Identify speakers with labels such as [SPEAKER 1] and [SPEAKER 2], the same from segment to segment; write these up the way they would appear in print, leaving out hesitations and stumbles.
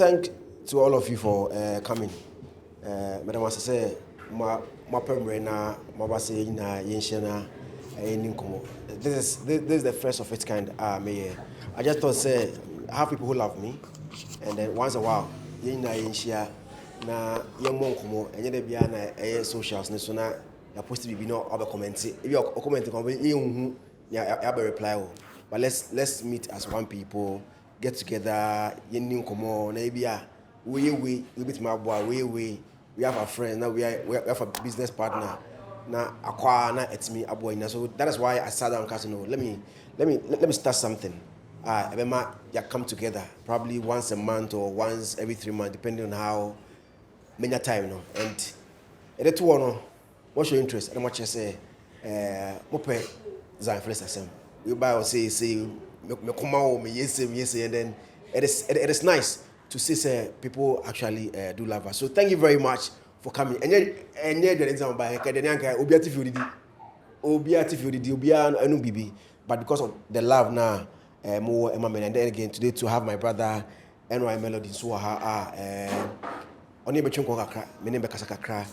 [SPEAKER 1] thank to all of you for coming. Madam, as I say, my primary na my basi na yenshena ninkomo. This is the first of its kind. Me, I just thought say I have people who love me, and then once a while, yena yenshia na yemo nkomo. Enye de bia na socials ne so na ya post bi no obe comment. If you comment ko be hu ya be reply. But let's meet as one people, get together, yeni nkomo na bia we meet my boy we have a friend now we have a business partner na akwa na etimi aboy na. So that is why I sat down and no let me start something. Ebema ya come together probably once a month or once every 3 months depending on how many time no. And the two no what's your interest and what you say mope Zionfelix asem you buy or say me come out me yes and then it is nice to see say people actually do love us. So thank you very much for coming. And the example by Kadenianka Obiati Bibi, but because of the love now, more and then again today to have my brother NY Melody so only between Kokakra, my name Kasakakra,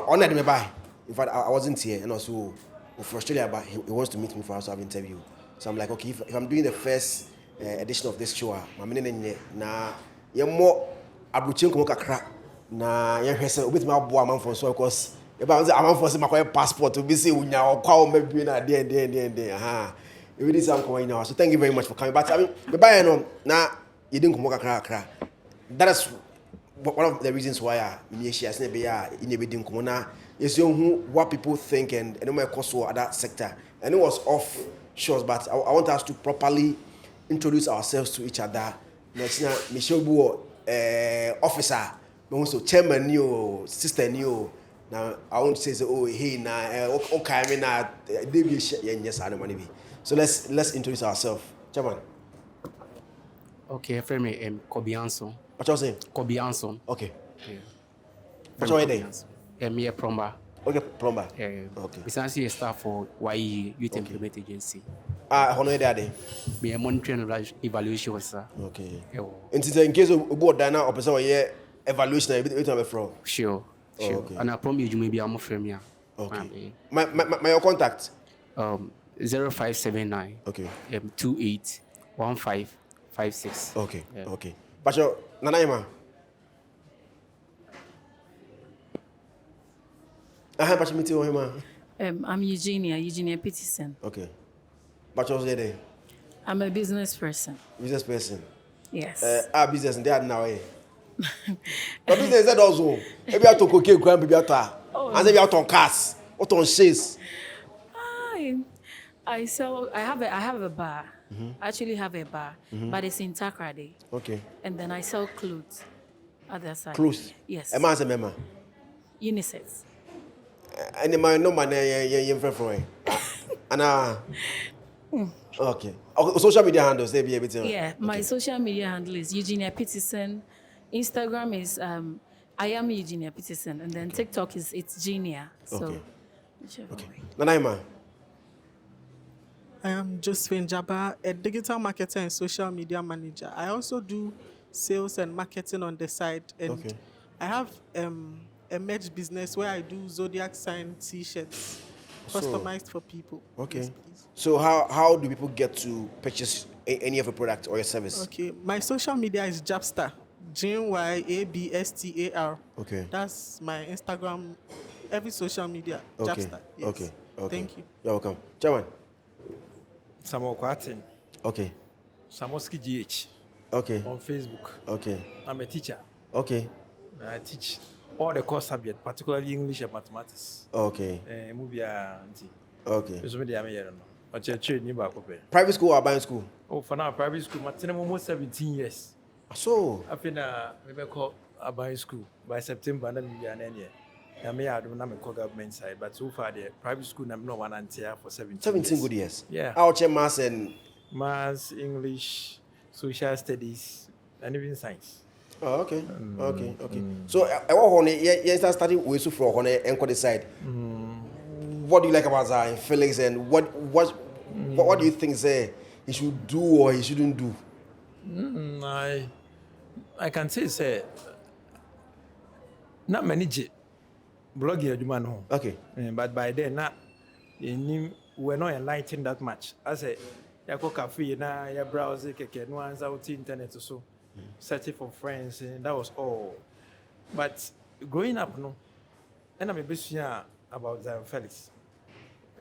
[SPEAKER 1] honored me by. In fact, I wasn't here, and also from Australia, but he wants to meet me for us to have an interview. So I'm like, okay, if I'm doing the first edition of this show, my name na ye more abuchen ko kakra na ye hwese obetimi abo amanfo so because e ba say amanfo say makoy passport to be say unya okwa o mabi na de aha e really sam ko now. So thank you very much for coming. But I mean me buy no na ye din ko kakra that is one of the reasons why me share say be ya in be din ko na is what people think and no more cost for other sector, and it was off shows, but I want us to properly introduce ourselves to each other. Next now, Michelle Buo, officer, also chairman new, sister new. Now I want to say, oh hey now, okay, I mean now, yes, I don't want to be. So let's introduce ourselves, chairman.
[SPEAKER 2] Okay, friend me, Kobe Anson.
[SPEAKER 1] What you saying?
[SPEAKER 2] Kobe Anson.
[SPEAKER 1] Okay.
[SPEAKER 2] Yeah.
[SPEAKER 1] What you doing?
[SPEAKER 2] Me a plumber.
[SPEAKER 1] Okay, plumber.
[SPEAKER 2] Yeah.
[SPEAKER 1] Okay.
[SPEAKER 2] Essentially a staff for YE Youth Employment Agency.
[SPEAKER 1] How know that?
[SPEAKER 2] Me a monitoring evaluation sir.
[SPEAKER 1] Okay.
[SPEAKER 2] Yeah.
[SPEAKER 1] And in case of board Dana or person evaluation, a bit from.
[SPEAKER 2] Sure.
[SPEAKER 1] Okay.
[SPEAKER 2] And I promise you maybe I'm a friend here.
[SPEAKER 1] Okay. My contact.
[SPEAKER 2] 0579.
[SPEAKER 1] Okay.
[SPEAKER 2] 281556.
[SPEAKER 1] Okay.
[SPEAKER 2] Yeah.
[SPEAKER 1] Okay. But your Nanaima.
[SPEAKER 3] I'm Eugenia Peterson.
[SPEAKER 1] Okay. But what's there?
[SPEAKER 3] I'm a business person.
[SPEAKER 1] Business person.
[SPEAKER 3] Yes.
[SPEAKER 1] Business and they are now. But business is that also. Maybe I talk okay, grand baby ata. And then we out on cars, out on shares.
[SPEAKER 3] I have a bar. I actually have a bar, but it's in Takrade.
[SPEAKER 1] Okay.
[SPEAKER 3] And then I sell clothes. Other side.
[SPEAKER 1] Clothes.
[SPEAKER 3] Yes.
[SPEAKER 1] A man's a member.
[SPEAKER 3] Unisex.
[SPEAKER 1] And my no man you friend okay. Social media handles they be able to.
[SPEAKER 3] Yeah, my social media handle is Eugenia Peterson. Instagram is I am Eugenia Peterson, and then TikTok is it's Genia. So
[SPEAKER 1] okay. Nanaima.
[SPEAKER 4] I am Josephine Jabba, a digital marketer and social media manager. I also do sales and marketing on the side, and I have a merch business where I do zodiac sign T-shirts customized for people.
[SPEAKER 1] Okay.
[SPEAKER 4] Yes,
[SPEAKER 1] so how do people get to purchase any of your product or your service?
[SPEAKER 4] Okay. My social media is Jabstar. JYABSTAR.
[SPEAKER 1] Okay.
[SPEAKER 4] That's my Instagram. Every social media.
[SPEAKER 1] Okay.
[SPEAKER 4] Jabstar. Yes.
[SPEAKER 1] Okay.
[SPEAKER 4] Thank you.
[SPEAKER 1] You're welcome. Chairman.
[SPEAKER 5] Samuel Kwatin.
[SPEAKER 1] Okay.
[SPEAKER 5] Samoski GH.
[SPEAKER 1] Okay.
[SPEAKER 5] On Facebook.
[SPEAKER 1] Okay.
[SPEAKER 5] I'm a teacher.
[SPEAKER 1] Okay.
[SPEAKER 5] I teach all the core subjects, particularly English and mathematics.
[SPEAKER 1] Okay. Okay. Private school or buying school?
[SPEAKER 5] Oh, for now, private school. I'm almost 17 years.
[SPEAKER 1] So?
[SPEAKER 5] I've been call a buying school by September, and then we are in here. I don't know the government side, but so far the private school I'm not one until for 17
[SPEAKER 1] good years.
[SPEAKER 5] Yeah.
[SPEAKER 1] Our maths and
[SPEAKER 5] English, social studies, and even science.
[SPEAKER 1] Oh, okay. Okay. So I want to start studying with you for the side. What do you like about Zionfelix, and what do you think he should do or he shouldn't do?
[SPEAKER 5] I can say not many blogging adwuma no.
[SPEAKER 1] Okay.
[SPEAKER 5] But by then not we're not enlightened that much. I say ya go cafe na ya browse keke no answer out internet so searching for friends and that was all. But growing up no and I'm a bit about Zionfelix.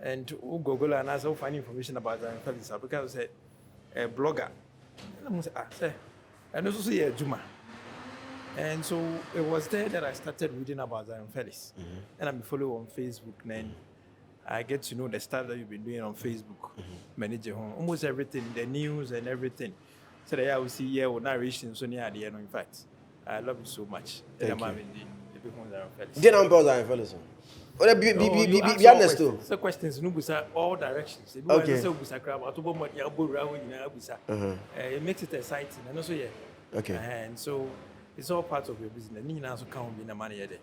[SPEAKER 5] And who Google and also find information about Zionfelix because a blogger. And I say and also see a Juma. And so it was there that I started reading about Zionfelix. And I'm following on Facebook. Then I get to know the stuff that you've been doing on Facebook. Manage almost everything, the news and everything. So that I will see here with narration so near the end. In fact, I love you so much.
[SPEAKER 1] Thank you.
[SPEAKER 5] Then
[SPEAKER 1] I'm about Zionfelix. Be honest too.
[SPEAKER 5] So questions, no all directions.
[SPEAKER 1] Okay.
[SPEAKER 5] It makes it exciting. And also, yeah.
[SPEAKER 1] Okay.
[SPEAKER 5] And so it's all part of your business. You also can't be the money there.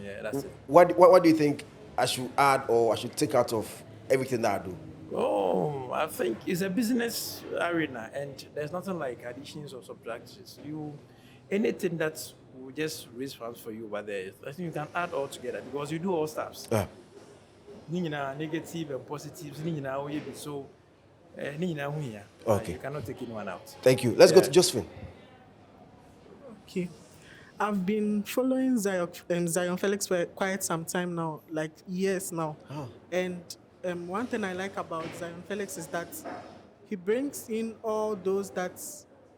[SPEAKER 5] Yeah, that's it.
[SPEAKER 1] What do you think I should add or I should take out of everything that I do?
[SPEAKER 5] Oh, I think it's a business arena, and there's nothing like additions or subtractions. Anything that will just raise funds for you, but I think you can add all together because you do all stuffs. Negative and positives. So,
[SPEAKER 1] okay.
[SPEAKER 5] You cannot take anyone out.
[SPEAKER 1] Thank you. Let's go to Josephine.
[SPEAKER 4] Okay. I've been following Zionfelix for quite some time now, like years now.
[SPEAKER 1] Oh.
[SPEAKER 4] And one thing I like about Zionfelix is that he brings in all those that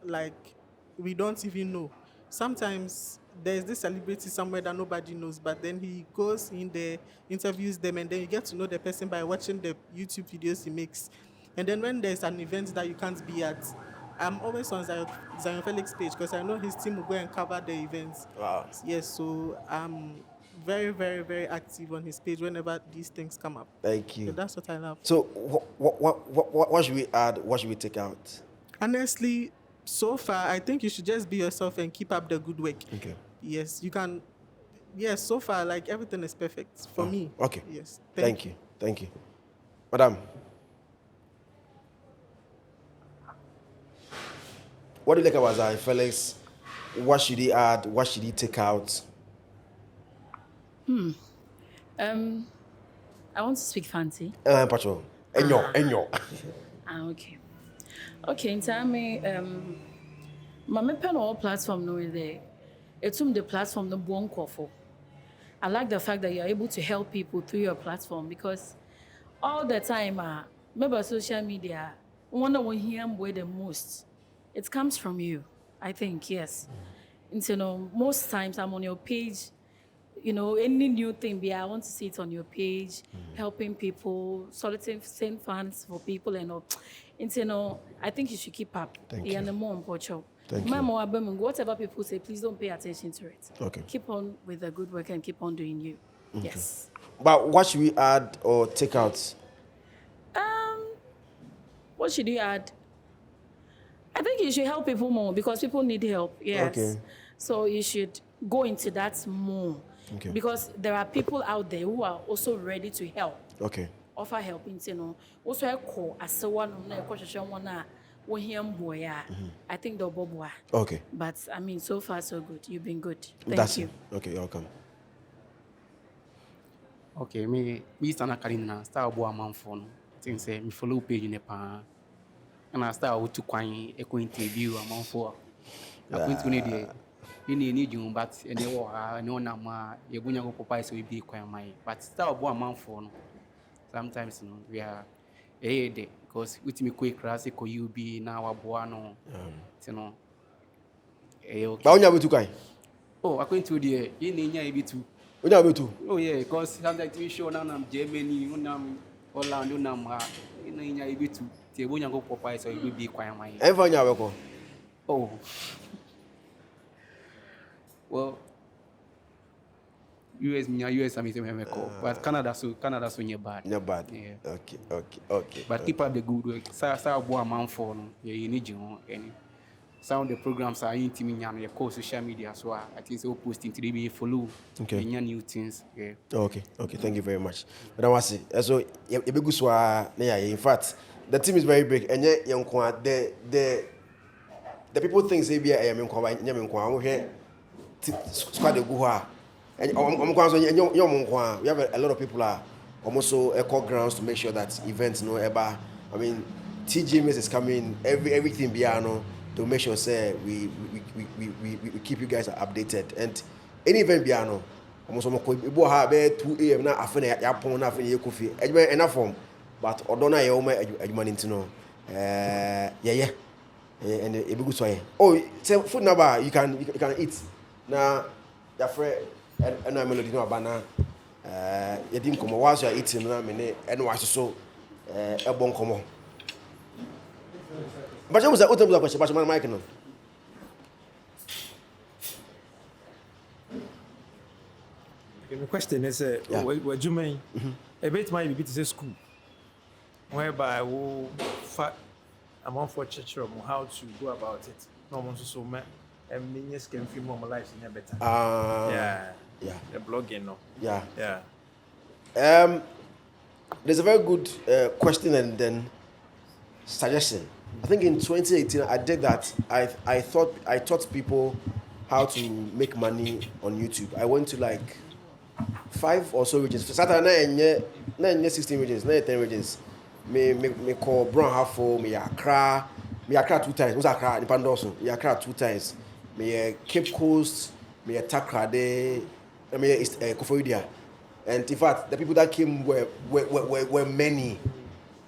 [SPEAKER 4] like we don't even know. Sometimes there's this celebrity somewhere that nobody knows, but then he goes in there, interviews them, and then you get to know the person by watching the YouTube videos he makes. And then when there's an event that you can't be at, I'm always on Zionfelix page because I know his team will go and cover the events.
[SPEAKER 1] Wow.
[SPEAKER 4] Yes, so I'm very, very, very active on his page whenever these things come up.
[SPEAKER 1] Thank you.
[SPEAKER 4] So that's what I love.
[SPEAKER 1] So what should we add? What should we take out?
[SPEAKER 4] Honestly, so far, I think you should just be yourself and keep up the good work.
[SPEAKER 1] Okay.
[SPEAKER 4] Yes, you can. Yes, so far, like everything is perfect for me.
[SPEAKER 1] Okay.
[SPEAKER 4] Yes.
[SPEAKER 1] Thank you. Thank you. Madam. What do you like about Zionfelix? What should he add? What should he take out?
[SPEAKER 3] I want to speak fancy.
[SPEAKER 1] Patrol. Enyo.
[SPEAKER 3] Okay. Okay, in time, my pen all platform no there. It's the platform no bon for. I like the fact that you're able to help people through your platform because all the time, maybe social media, one of hear the most. It comes from you, I think, yes. And so, most times I'm on your page, any new thing, I want to see it on your page, helping people, soliciting funds for people and all. And so, I think you should keep up.
[SPEAKER 1] Thank you. Thank you.
[SPEAKER 3] Whatever people say, please don't pay attention to it.
[SPEAKER 1] Okay.
[SPEAKER 3] Keep on with the good work and keep on doing you. Okay. Yes.
[SPEAKER 1] But what should we add or take out?
[SPEAKER 3] What should you add? I think you should help people more because people need help. Yes.
[SPEAKER 1] Okay.
[SPEAKER 3] So you should go into that more.
[SPEAKER 1] Okay.
[SPEAKER 3] Because there are people out there who are also ready to help.
[SPEAKER 1] Okay.
[SPEAKER 3] Offer help in also a call as one I think the bob.
[SPEAKER 1] Okay.
[SPEAKER 3] But I mean, so far so good. You've been good.
[SPEAKER 1] That's
[SPEAKER 3] Thank you.
[SPEAKER 1] it. Okay, welcome.
[SPEAKER 2] Okay, me stand Karina start bo amanfo no. Think say me follow page ne pa. And I start with to kwan e ko interview amanfo. Akwenti ne de. You need you but any no na ma ye bunya go papa so be kwan mai. But start bo amanfo no. Sometimes we are de because with me quick class ko you be na wa boa no. Okay.
[SPEAKER 1] Ba onya betu kwan.
[SPEAKER 2] Oh, akwenti de ye nya e bitu.
[SPEAKER 1] Onya betu.
[SPEAKER 2] Oh yeah, because sometimes we show now Germany, Holland, nya e bitu. Te bonya go papa so you be kwan mai.
[SPEAKER 1] Ever nya we ko.
[SPEAKER 2] Oh. Well, US I mean but Canada so near bad.
[SPEAKER 1] Not bad.
[SPEAKER 2] Yeah.
[SPEAKER 1] Okay.
[SPEAKER 2] But keep up the good work. Sa boa man for no. You need you any. Some of the programs are intimate your core social media so I think so posting to be follow.
[SPEAKER 1] Okay.
[SPEAKER 2] New things. Yeah.
[SPEAKER 1] Okay. Thank you very much. But I want to say so in fact the team is very big and yet the the people think say be a squad go ha and we have a lot of people are almost echo grounds to make sure that events no ever. I mean, TGMS is coming, everything piano to make sure say we keep you guys updated, and any event piano almost go have 2 a.m. na afena ya pon na afena ye kofi enough form, but odona ye o ma adwuma nti no yeah and a big so oh say food number you can eat na your friend and I melody no abana you didn't come while you are eating na me and watch so e bon komo but you was open the question but my mic no
[SPEAKER 5] the question is what you mean a bit might be to school whereby we I'm on for church room how to go about it no one so man and minions can feel more life in better yeah the blogging no yeah
[SPEAKER 1] there's a very good question and then suggestion. I think in 2018 I did that. I taught people how to make money on YouTube. I went to like 5 or so regions. Saturday na 16 regions, na 10 regions. Me call Brown Halfo, me Accra 2 times. Was Accra in Pandoso? Me Accra 2 times. Me Cape Coast, me Takrade, me East Koforidua. And in fact, the people that came were many.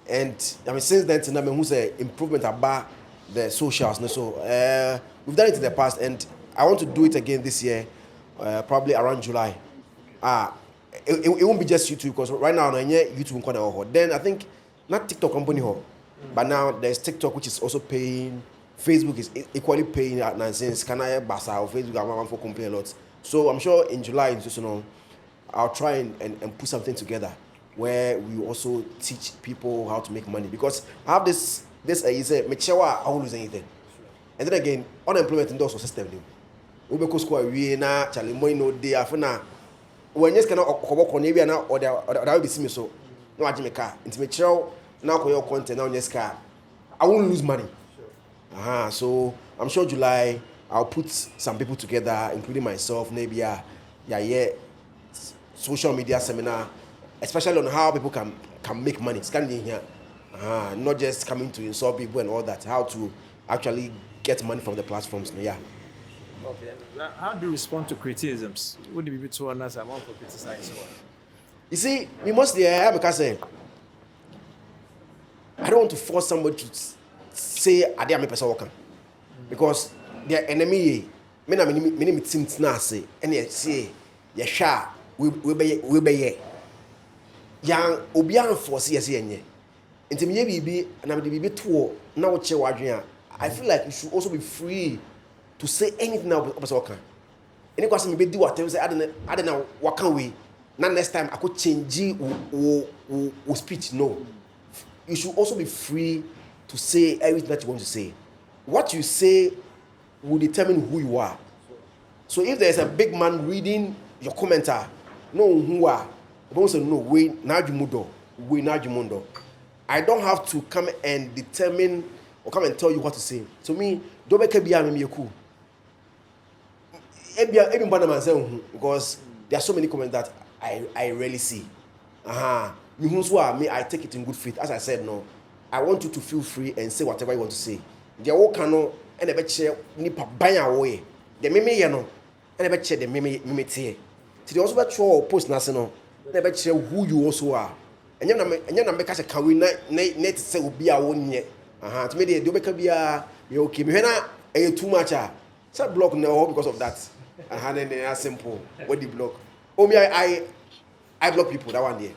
[SPEAKER 1] And I mean, since then, I mean, who's a improvement about the socials. So we've done it in the past, and I want to do it again this year, probably around July. It won't be just YouTube because right now, YouTube. Then I think not TikTok company, but now there's TikTok, which is also paying. Facebook is equally paying at nonsense. Can I basa or Facebook? I'm for company a lot. So I'm sure in July, I'll try and put something together where we also teach people how to make money, because I have this is a I won't lose anything. And then again, unemployment in those system. We because square we na chale money no day after when you cannot work on area now or that will be similar. So no ajimeka into material now for your content now yes car I won't lose money. So I'm sure July I'll put some people together, including myself, maybe social media seminar, especially on how people can make money. It's kind of here, not just coming to insult people and all that. How to actually get money from the platforms. Yeah.
[SPEAKER 5] Okay. Now, how do you respond to criticisms? Would it be too honest amount for criticizing?
[SPEAKER 1] You see, we mostly because I don't want to force somebody to say I am a person working because their enemy. Me na me team na say and say ya sha we be yang obi an force yes yenye enti me bibi na me bibi to na wo che wadwen I feel like you should also be free to say anything now person working any question me be di whatever say I don't know what can we na next time I could change o speech. No, you should also be free to say everything that you want to say. What you say will determine who you are. So if there's a big man reading your commenter, no who are, no we najumodo, we najumondo. I don't have to come and determine or come and tell you what to say. To me, don't make me cool. Because there are so many comments that I rarely see. Me, I take it in good faith. As I said, no, I want you to feel free and say whatever you want to say. The all cano and a betche nipa banya away. The meme no and a betche the meme tea. So they also bet show post national. They betche who you also are. And you're not because a can net say will be our own yet. To me, do make a you okay. Me na too much. So block no because of that. And then simple. What the block? Oh me, I block people that one day.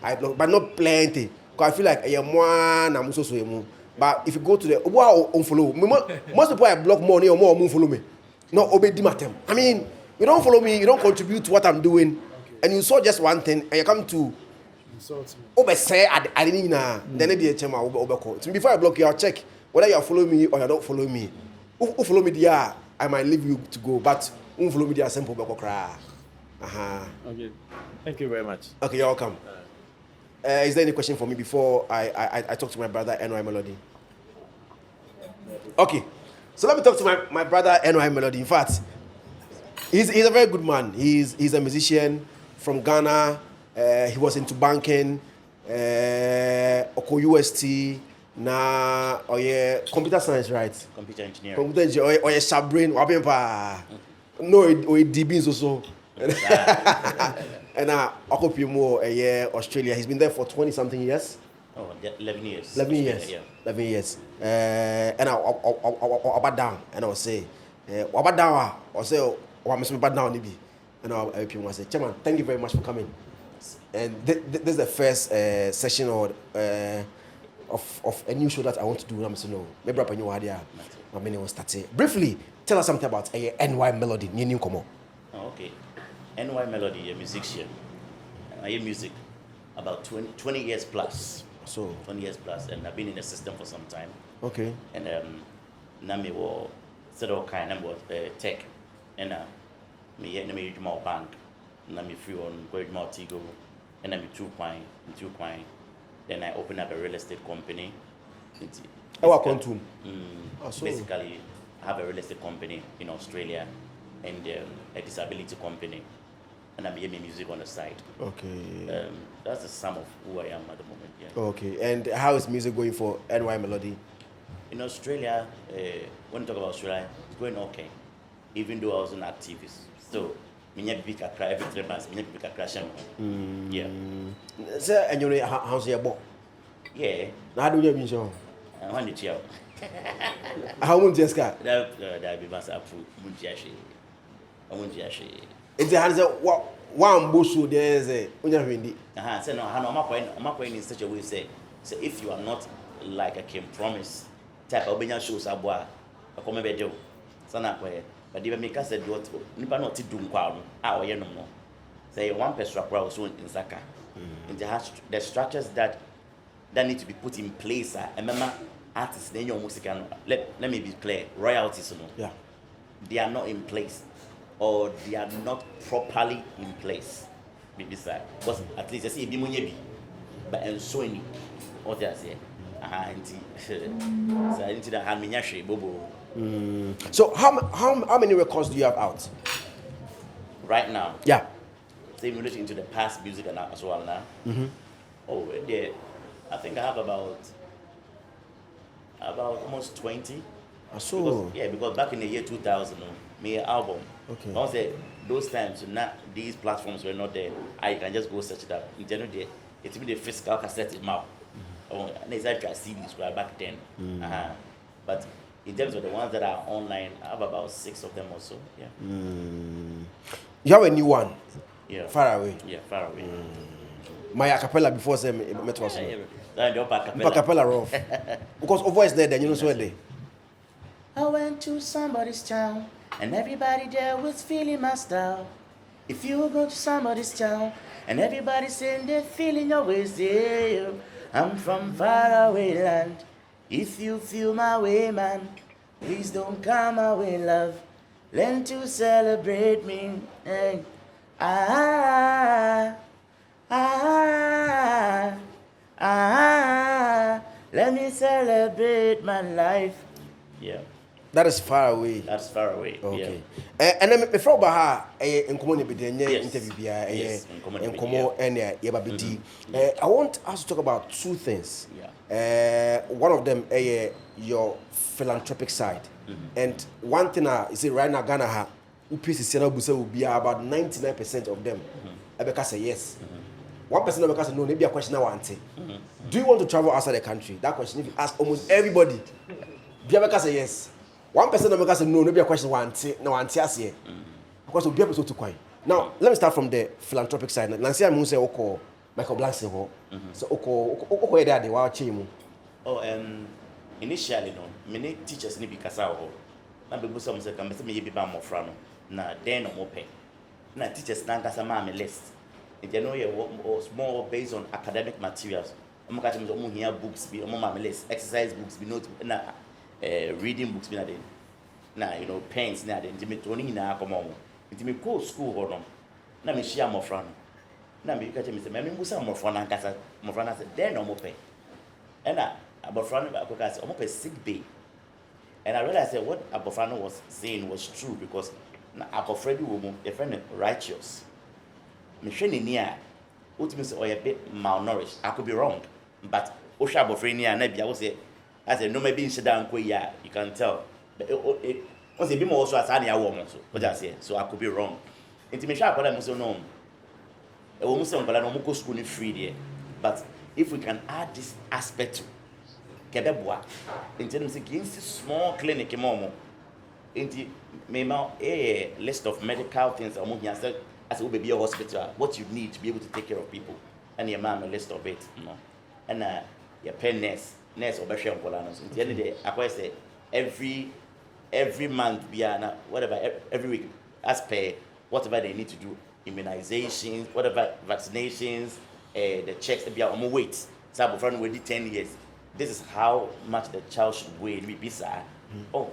[SPEAKER 1] I block, but not plenty. Because I feel like I'm also so. But if you go to the unfollow, most people I block more or follow me. No obey dimatem. I mean, you don't follow me, you don't contribute to what I'm doing, and you saw just one thing, and you come to over say I didn't know. Then they chema over call. Before I block you, I'll check whether you are following me or you don't follow me. Who follow me there, I might leave you to go, but who follow me there simple cry.
[SPEAKER 5] Okay. Thank you very much.
[SPEAKER 1] Okay, you're welcome. Is there any question for me before I talk to my brother NY Melody? Okay. So let me talk to my brother NY Melody. In fact, he's a very good man. He's a musician from Ghana. He was into banking, Oko UST, computer science, right?
[SPEAKER 6] Computer engineering.
[SPEAKER 1] Computer engineering, or Shabrain, no, or DB also. And Oko Pimo, Australia. He's been there for 20 something years.
[SPEAKER 6] Oh, 11 years.
[SPEAKER 1] 11 years.
[SPEAKER 6] Australia, yeah.
[SPEAKER 1] 11 years. And I down, and I will say, down, or say, down, maybe. And I'll say, Chairman, thank you very much for coming. And this is the first session of a new show that I want to do. I'm saying, no, maybe I'm new idea. My many will start. Briefly, tell us something about NY Melody. New come on.
[SPEAKER 6] Oh, okay. NY Melody, a musician. I hear music about 20 years plus.
[SPEAKER 1] So
[SPEAKER 6] 20 years plus, and I've been in the system for some time.
[SPEAKER 1] Okay.
[SPEAKER 6] And now me was set all kind of tech, and me more bank, now me free on going more Tigo, and I'm two coin. Then I opened up a real estate company. Basically, I have a real estate company in Australia, and a disability company. And I'm making music on the side.
[SPEAKER 1] Okay.
[SPEAKER 6] That's the sum of who I am at the moment. Yeah.
[SPEAKER 1] Okay. And how is music going for NY Melody?
[SPEAKER 6] In Australia, when you talk about Australia, it's going okay. Even though I was an activist. So, every 3 months, yeah.
[SPEAKER 1] Sir, and you how's your boy?
[SPEAKER 6] Yeah.
[SPEAKER 1] How do you mean so?
[SPEAKER 6] I want to chill.
[SPEAKER 1] How much is that?
[SPEAKER 6] That be mass up for Munjashi. I want to actually.
[SPEAKER 1] It's a hands one bush there's a windy.
[SPEAKER 6] So no, I'm not going in such a way say if you are not like a Kim Promise type of shows abwa, a come bedo. Sana kwa but even make us said what nipa not to do kwano a oye no. Say one person so in Saka. And the structures that need to be put in place and remember artists then your music let me be clear, royalties no.
[SPEAKER 1] Yeah.
[SPEAKER 6] They are not in place. Or they are not properly in place. Because at least I see be but and so any what I say. So I need to have me bobo.
[SPEAKER 1] So how many records do you have out?
[SPEAKER 6] Right now.
[SPEAKER 1] Yeah.
[SPEAKER 6] Say in relation to the past music and as well now. Oh yeah. I think I have about almost 20.
[SPEAKER 1] So
[SPEAKER 6] because back in the year 2000, my album.
[SPEAKER 1] Okay.
[SPEAKER 6] I say those times, these platforms were not there. I can just go search it up. In general, it's even the physical cassette in mouth. And it's like I see this back then. But in terms of the ones that are online, I have about 6 of them or so. Yeah.
[SPEAKER 1] You have a new one.
[SPEAKER 6] Yeah.
[SPEAKER 1] Far away.
[SPEAKER 6] Yeah, far away.
[SPEAKER 1] My acapella before them met was.
[SPEAKER 6] Acapella
[SPEAKER 1] rough. Because of voice there, then you know so there.
[SPEAKER 6] I went to somebody's town, and everybody there was feeling my style. If you go to somebody's town, and everybody saying they're feeling your ways, yeah. I'm from far away land. If you feel my way, man, please don't come my way, love. Learn to celebrate me. Hey. Let me celebrate my life. Yeah.
[SPEAKER 1] That is far away.
[SPEAKER 6] That's far away.
[SPEAKER 1] Okay.
[SPEAKER 6] Yeah.
[SPEAKER 1] And then before Baha, in common interview, in common and I want us to talk about 2 things.
[SPEAKER 6] Yeah.
[SPEAKER 1] One of them, your philanthropic side, and one thing is right now Ghana, will be about 99% of them. Ebeka say yes. 1% of Ebeka say no. Maybe a question I want. Do you want to travel outside the country? That question, if you ask almost everybody, Ebeka say yes. 1% of Ebeka say no. Maybe a question want. No answer here. Because we be able to coin. Now let me start from the philanthropic side. Nancy, I'm going to say Oko Michael Blancy ho. So Oko there they were changing.
[SPEAKER 6] Oh, initially no, many teachers ni bi kasa ho. Na be busa mo say kan be me be ba mo fra no. Na den no mo pe. Na teachers na kasa ma me list. If you know you more based on academic materials. I'm catch me mo here books be mo ma me list, exercise books be note na reading books be na den. Na you know pens na den. Ntimi to ni na akoma mo. Ntimi go school ho no. Na me share mo fra no. Na me catch me say me busa mo fra na kasa mo fra na say den no mo pe. And about front of say almost a sick bay. And I realized that what Abofrano was saying was true because Abofredi woman, a friend righteous. Misheni near, ultimately say, oh, a bit malnourished. I could be wrong, but Osha Abofrenia, maybe I was say, I said, no, maybe in Sedan, you can tell. But it was a bit more also as any woman, so what I say, so I could be wrong. Intimation, I must know. A woman say, but I don't go school free there. But if we can add this aspect to Kedeboa, in terms of small clinic, momo, into a list of medical things among yourself as it will be a hospital, what you need to be able to take care of people, and your mom a list of it, you know, and your pen nurse or Basham Polanos. In the end of the day, I say every month, whatever, every week, as per whatever they need to do, immunizations, whatever vaccinations, the checks, they are on weight. So, friend, we did 10 years. This is how much the child should weigh. Oh,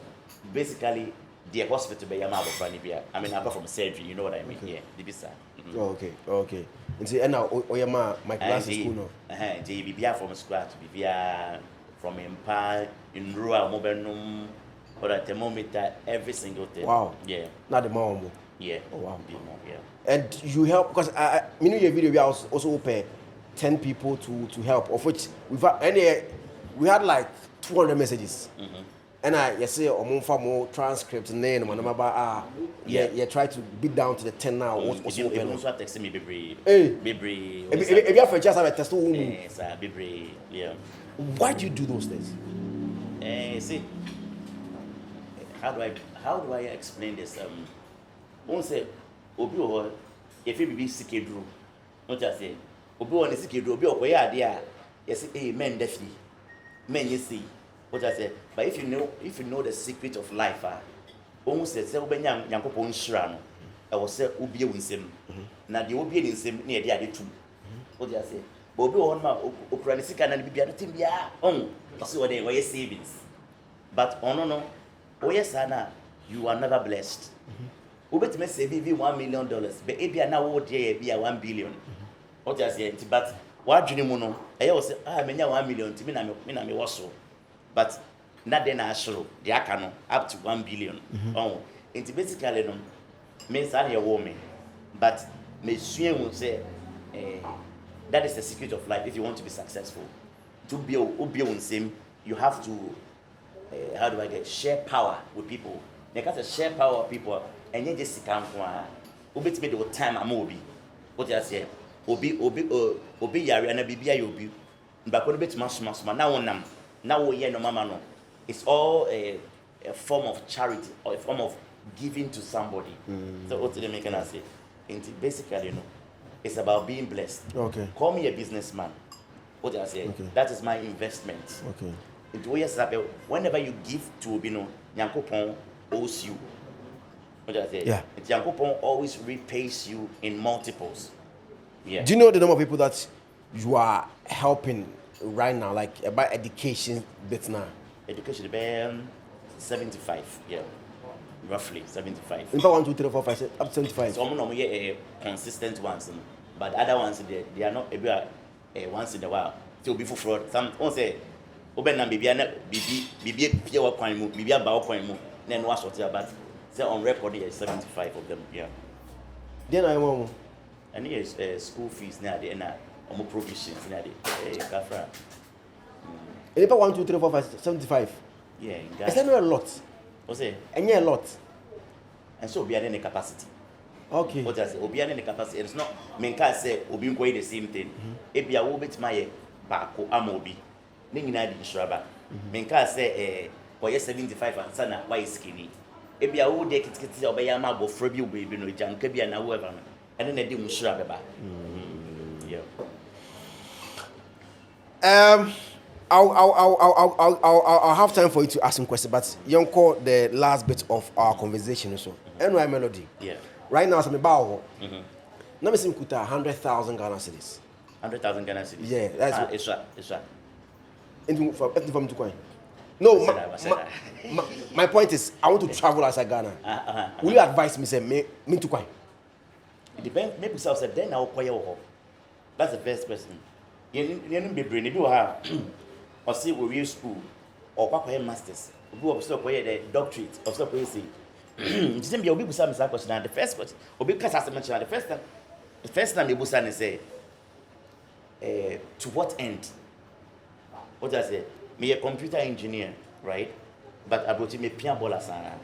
[SPEAKER 6] basically, the hospital be yama abofrani. I mean, apart from surgery, you know what I mean? Yeah, the bisa.
[SPEAKER 1] Okay. And see, and now oyama my class is school no.
[SPEAKER 6] JB from scratch, BBA from Empire in rural mobile or a thermometer, every single thing.
[SPEAKER 1] Wow.
[SPEAKER 6] Yeah.
[SPEAKER 1] Not the mom.
[SPEAKER 6] Yeah.
[SPEAKER 1] Oh wow.
[SPEAKER 6] Yeah.
[SPEAKER 1] And you help because I mean your video we also pay 10 people to help, of which we had like 200 messages. And I say more transcripts and then you try to beat down to the 10 now.
[SPEAKER 6] What's your texting me Bibri? Bibri.
[SPEAKER 1] If you have a chance have a test,
[SPEAKER 6] yes, Bibri. Yeah.
[SPEAKER 1] Why do you do those things?
[SPEAKER 6] See, how do I explain this? One say Obi if you be sick drew, not just say Obi one is sick drew, Obi okoye idea. Yes, men definitely. Men you see. What I say, but if you know the secret of life, almost say Ubenya Yankopon Shrano, I was say Ubi Winsem. Now the Ubi in Sim near the other two. What I say, Bobby on my Ukrainian and be anything, yeah, that's what they were savings. But no, oh yes, Anna, you are never blessed. Ubet may save you $1 million, but if you are now be 1 billion. What I say, but what do you know? I always say, I mean, 1 million to me, was so. But not then I show the account up to 1 billion. It's basically no means I woman. But Monsieur will say that is the secret of life if you want to be successful. To be on same, you have to share power with people. You can't share power with people and you just come from Ubit me the time I'm Obi. What I say? Obi Yari and a Bibia Yobi. But what a bit much now we no mama no. It's all a form of charity or a form of giving to somebody. So what they make us say? Basically, it's about being blessed.
[SPEAKER 1] Okay.
[SPEAKER 6] Call me a businessman. What I say? Okay. That is my investment.
[SPEAKER 1] Okay.
[SPEAKER 6] Whenever you give to Obino, Yankopon owes you. What I say?
[SPEAKER 1] Yeah.
[SPEAKER 6] Yankopon always repays you in multiples. Yeah.
[SPEAKER 1] Do you know the number of people that you are helping right now, like about education bits now?
[SPEAKER 6] Education, about 75, yeah, roughly 75.
[SPEAKER 1] In fact, 1, 2, 3, 4, 5, 6, up to 75.
[SPEAKER 6] Some of them consistent ones, but other ones they are not once in a while. So before fraud, some say, "Oben na bibi pure coin mu, bibi about coin mu." Then what's what but say on record there is 75 of them, yeah.
[SPEAKER 1] Then I want.
[SPEAKER 6] And here's school fees now, they are more provisions now, Kafra.
[SPEAKER 1] In fact, 1, 2, 3, 4, 5, 75.
[SPEAKER 6] Yeah,
[SPEAKER 1] is that not a lot?
[SPEAKER 6] What's it?
[SPEAKER 1] And yeah, a lot.
[SPEAKER 6] And so we are in the capacity.
[SPEAKER 1] Okay.
[SPEAKER 6] What I say, we are in the capacity. It's not. Men can say we be going the same thing. If you are over to my baako amobi, then you need to shraba. Men can say why 75 and sana why skinny. If you are over there, it's obey a mabo for you baby no jam can be an however, and then they do shraba. Yeah.
[SPEAKER 1] I'll have time for you to ask some questions, but you call the last bit of our conversation so. NY Melody. Yeah. Right now, I'm about. Let me see, 100,000 Ghana cedis.
[SPEAKER 6] 100,000 Ghana cedis.
[SPEAKER 1] Yeah, that's
[SPEAKER 6] it's right.
[SPEAKER 1] From to coin. No, my point is, I want to travel outside Ghana. Will you advise me, say, me to coin?
[SPEAKER 6] It depends. Maybe self said, then I'll acquire. That's the first person. You be brainy do have or see we real school or acquire masters. Obi obso ko the doctorate obso ko say Jisem bi obi busa me say question the first question obi kasa say mention the first time me busa ne say to what end? What I say? Me a computer engineer, right? But about me pian baller sana.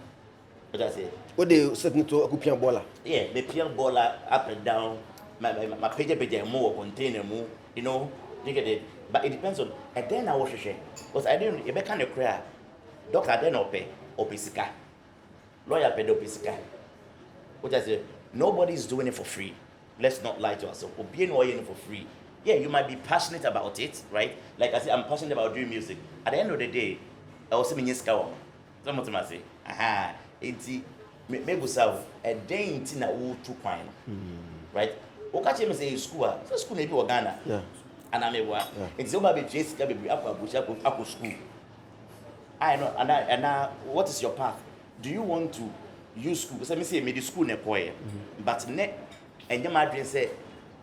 [SPEAKER 6] What I say?
[SPEAKER 1] What they set me to a pian baller?
[SPEAKER 6] Yeah, me pian baller up and down. My page more container more, you know. You get it. But it depends on. And then I was share because I didn't. You kind of cry. Doctor then ope sika. Lawyer pay ope sika. What I say? Nobody's doing it for free. Let's not lie to ourselves. Being doing for free. Yeah, you might be passionate about it, right? Like I said, I'm passionate about doing music. At the end of the day, I was saying yes, cow. Someone to say, aha, enti me go serve a day inti na wo two pine, right? O catch him say school, so school maybe Ghana,
[SPEAKER 1] yeah,
[SPEAKER 6] and I'm a wa. It's over be Jesse, be up school. I know, and now, what is your path? Do you want to use school? Because I say me the school ne koye, but ne, and your madrin say.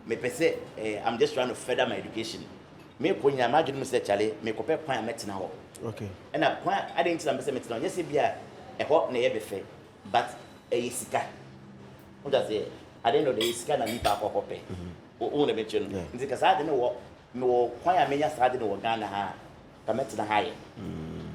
[SPEAKER 6] Me pese I'm just trying to further my education. Me ko nya imagine me say chale me ko pe kwan metina ho.
[SPEAKER 1] Okay.
[SPEAKER 6] And a kwan I didn't say metina. Yes bia e ho na ye be fe. But e sika. What does say? I didn't know the sika na nipa akokope. O na mention. Nti ka sa de ne wo me wo kwan amenya sa de ne wo Ghana ha. Ka metina ha ye.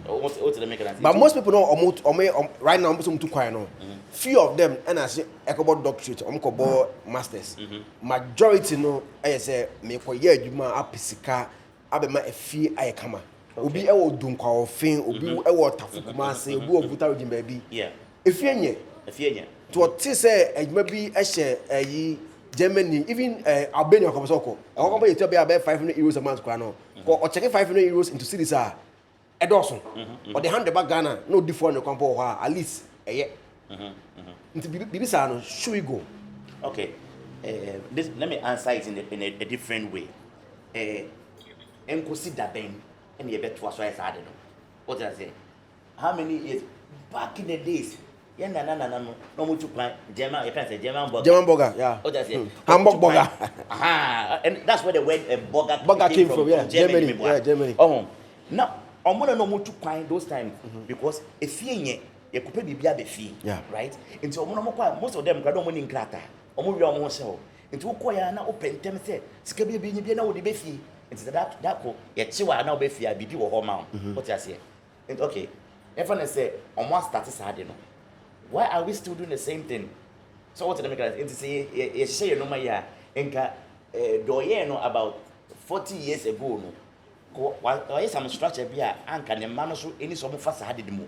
[SPEAKER 6] What to make it.
[SPEAKER 1] But most people know right now I'm too quiet no. Few of them and I say about doctorate, about masters. Majority no I say me ko ye adwuma apisika abema efie ayekama. Obi e wo dunkwa ofin, obi e wo tafukuma se, obi obuta odin baabi.
[SPEAKER 6] Yeah.
[SPEAKER 1] Efie nye. To te say adwuma bi e hye Germany, even Albania komsoko. E wo kompa you be about 500 euros a month kwa no. Or check 500 euros into cities Edoson. Or the hand back Ghana, no different no compo at least a year. Should we go?
[SPEAKER 6] Okay. Let me answer it in a different way. Consider Ben and you bet was right. I don't know. What did I say? How many years back in the days? Yeah, no more to plan. German burger,
[SPEAKER 1] yeah.
[SPEAKER 6] What did I say?
[SPEAKER 1] Hamburg burger.
[SPEAKER 6] Aha, and that's where the word
[SPEAKER 1] burger came from. Yeah, Germany. Yeah, Germany.
[SPEAKER 6] Oh, now. I'm gonna know more to find those times because if you could pay be fee, right? And so most of them don't money in crata. Or more on sell. Into Koya now open them say, Scabby be now the beefy. Instead of that, yet Chiwa now beefy, I be do a home mount. What I say? And okay, everyone say, on one status, I don't know. Why are we still doing the same thing? So what to make it into say, you say, no, my ya, Enka, do about 40 years ago, no. Why is some structure be anchor and man so any some facade more.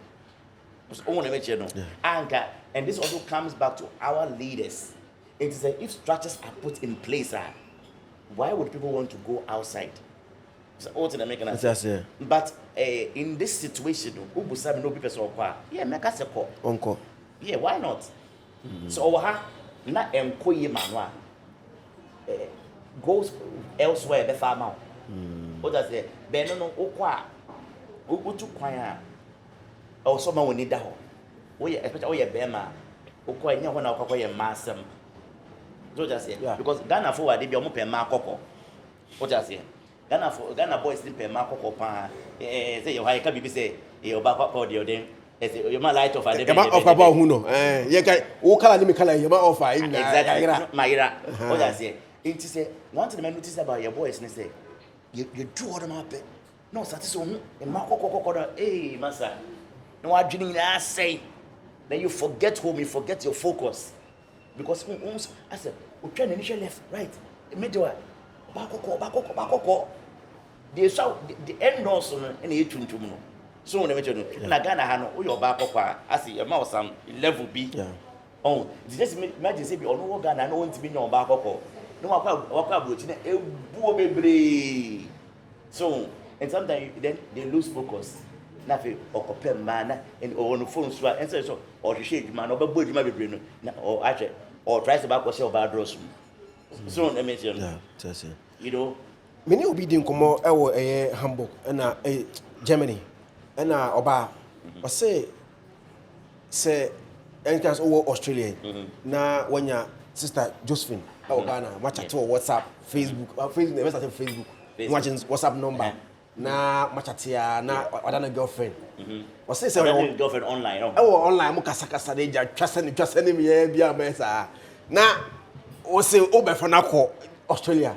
[SPEAKER 6] Anchor, and this also comes back to our leaders. It is if structures are put in place, why would people want to go outside? But in this situation, no people yeah, make us a call.
[SPEAKER 1] Uncle.
[SPEAKER 6] Yeah, why not? So not enquire man goes elsewhere the farm. What does it? Ben no okwa. Utu kwanya. O so ma woni da ho. Wo ye especially wo ye bema. Okwa nya ho na okwa ye masem. So just say because Ghana for dey be omo pe ma kokko. What just say? Ghana boys dey pe ma kokko pa. Say you high ka bibi say you back up for the den. Say you ma light off
[SPEAKER 1] ade. You ma offer ba hu no. Ye kai wo kala ni me kala you ma offer in.
[SPEAKER 6] Exactly. Maira. What just say? It say one thing I notice about your boys ne say you do what up. No, satisfied. And Marco, hey, Massa. No, I'm doing that. Say, then you forget home, you forget your focus. Because I said, we turn initial left, right, middle, back. They shout the end also, and you tune to me. So, when I mention, and I got a hand, oh, your back, I see a mouse, some level B. Oh, just imagine, say, you know, Ghana, I don't want to be no back. No, walk up, baby. So, and sometimes then they lose focus. Nothing or compare man and on the phone, and so or shade man or body might be or actually or tries to back yourself bad dross. So, I mention, you know,
[SPEAKER 1] many will be doing come out Hamburg and Germany and Oba or say, and can over Australia. Now, when your sister Josephine. Ghana, watch at WhatsApp, Facebook, Facebook, watching WhatsApp number. na machatia na other girlfriend. O say
[SPEAKER 6] girlfriend online.
[SPEAKER 1] Online mo kasa dey ja twase ni me bia mesa. Na o say o be for na ko Australia.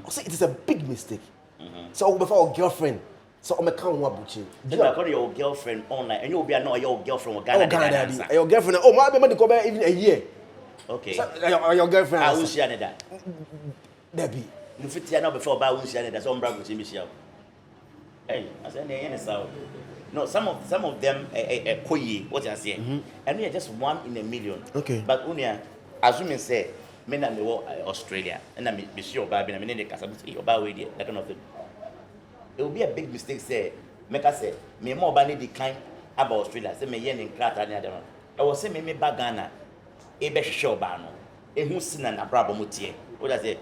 [SPEAKER 1] O say it is a big mistake. So o be for girlfriend. So o me kan ho abuchi.
[SPEAKER 6] You are calling your girlfriend online and you be not your girlfriend Ghana.
[SPEAKER 1] Your girlfriend. Oh, my be go even a year.
[SPEAKER 6] Okay.
[SPEAKER 1] So, your girlfriend.
[SPEAKER 6] I will share that.
[SPEAKER 1] Debbie.
[SPEAKER 6] You fit here now before I will share that. Some brother with Michelle. Hey, I said any sound. No, some of them koyi what you say. And we are just 1 in a million.
[SPEAKER 1] Okay.
[SPEAKER 6] But unia assuming say me na me wo Australia and na me sure ba be na me ne kasa be oba we there that kind of thing. It will be a big mistake say make us say me more ba need decline about Australia say me yen in krata na dem. I was say me ba Ghana e be hwehwe oba no. Ehu sina na brabo motie. What I say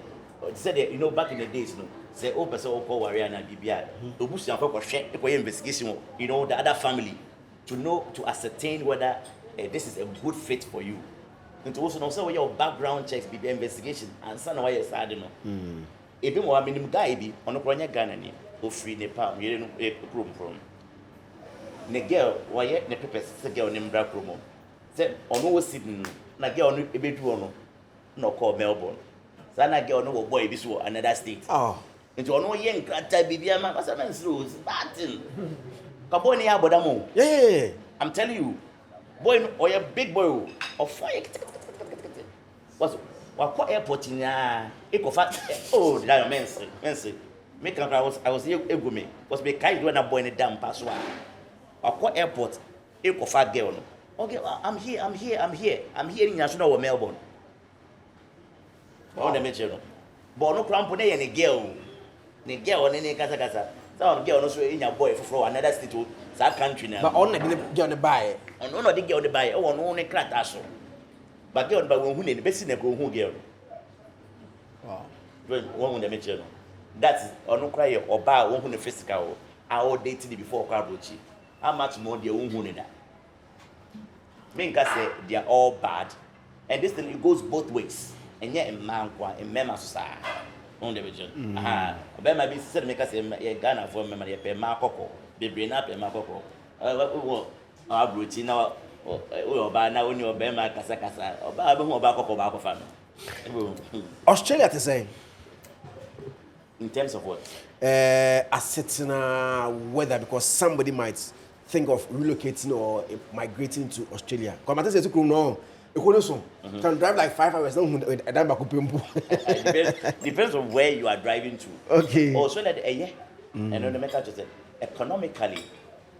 [SPEAKER 6] said you know back in the days no say oh person will call warrior na bibia obusu afọ ko hwe e ko investigation you know the other family to know to ascertain whether this is a good fit for you. And also know say your background checks be investigation and say na why you sad no. Ebi mo aminim guy bi ono ko nya Ghana ni o free Nepal yere no krom from. Ne girl why ne pepper say girl ni mbra krom. Say ono wo Sydney na girl no ebedu ono no call Melbourne. Sana girl no boy bi so another state.
[SPEAKER 1] Oh.
[SPEAKER 6] Into ono yen krata bibia ma asa men slows battle. Kaboni ya boda mo.
[SPEAKER 1] Yeah.
[SPEAKER 6] I'm telling you. Boy no or big boy of fire. Was what airport in e ko fa oh the lion mense. Make I was here ego me. Was be kai do na boy ne dam pass wa. Akwa airport e ko fa girl no. Okay, I'm here in national Melbourne. On the mention. But no cramp on any girl. The girl on any casa. Some girl no so in your boy for another state to that country now.
[SPEAKER 1] But on the girl on the buy.
[SPEAKER 6] On no the girl on the buy. Oh no only crack aso. But girl by who need best in a go who girl.
[SPEAKER 1] Wow.
[SPEAKER 6] One on the mention. That's on no cry or bar one who physical. I all dated before Carbochi. How much more the who need that? Minka say they are all bad. And this thing it goes both ways. And yet in Mankwa, in Mema Society, on the region. But maybe said make us a Ghana for memory, a Marco, they bring up a Marco. Our routine now, or by now when you're Bema Casacasa, or Baco family.
[SPEAKER 1] Australia to say.
[SPEAKER 6] In terms of what?
[SPEAKER 1] A certain weather because somebody might think of relocating or migrating to Australia. Because I say to no. Can drive like 5 hours.
[SPEAKER 6] Depends on where you are driving to.
[SPEAKER 1] Okay.
[SPEAKER 6] Also, that and then the matter just economically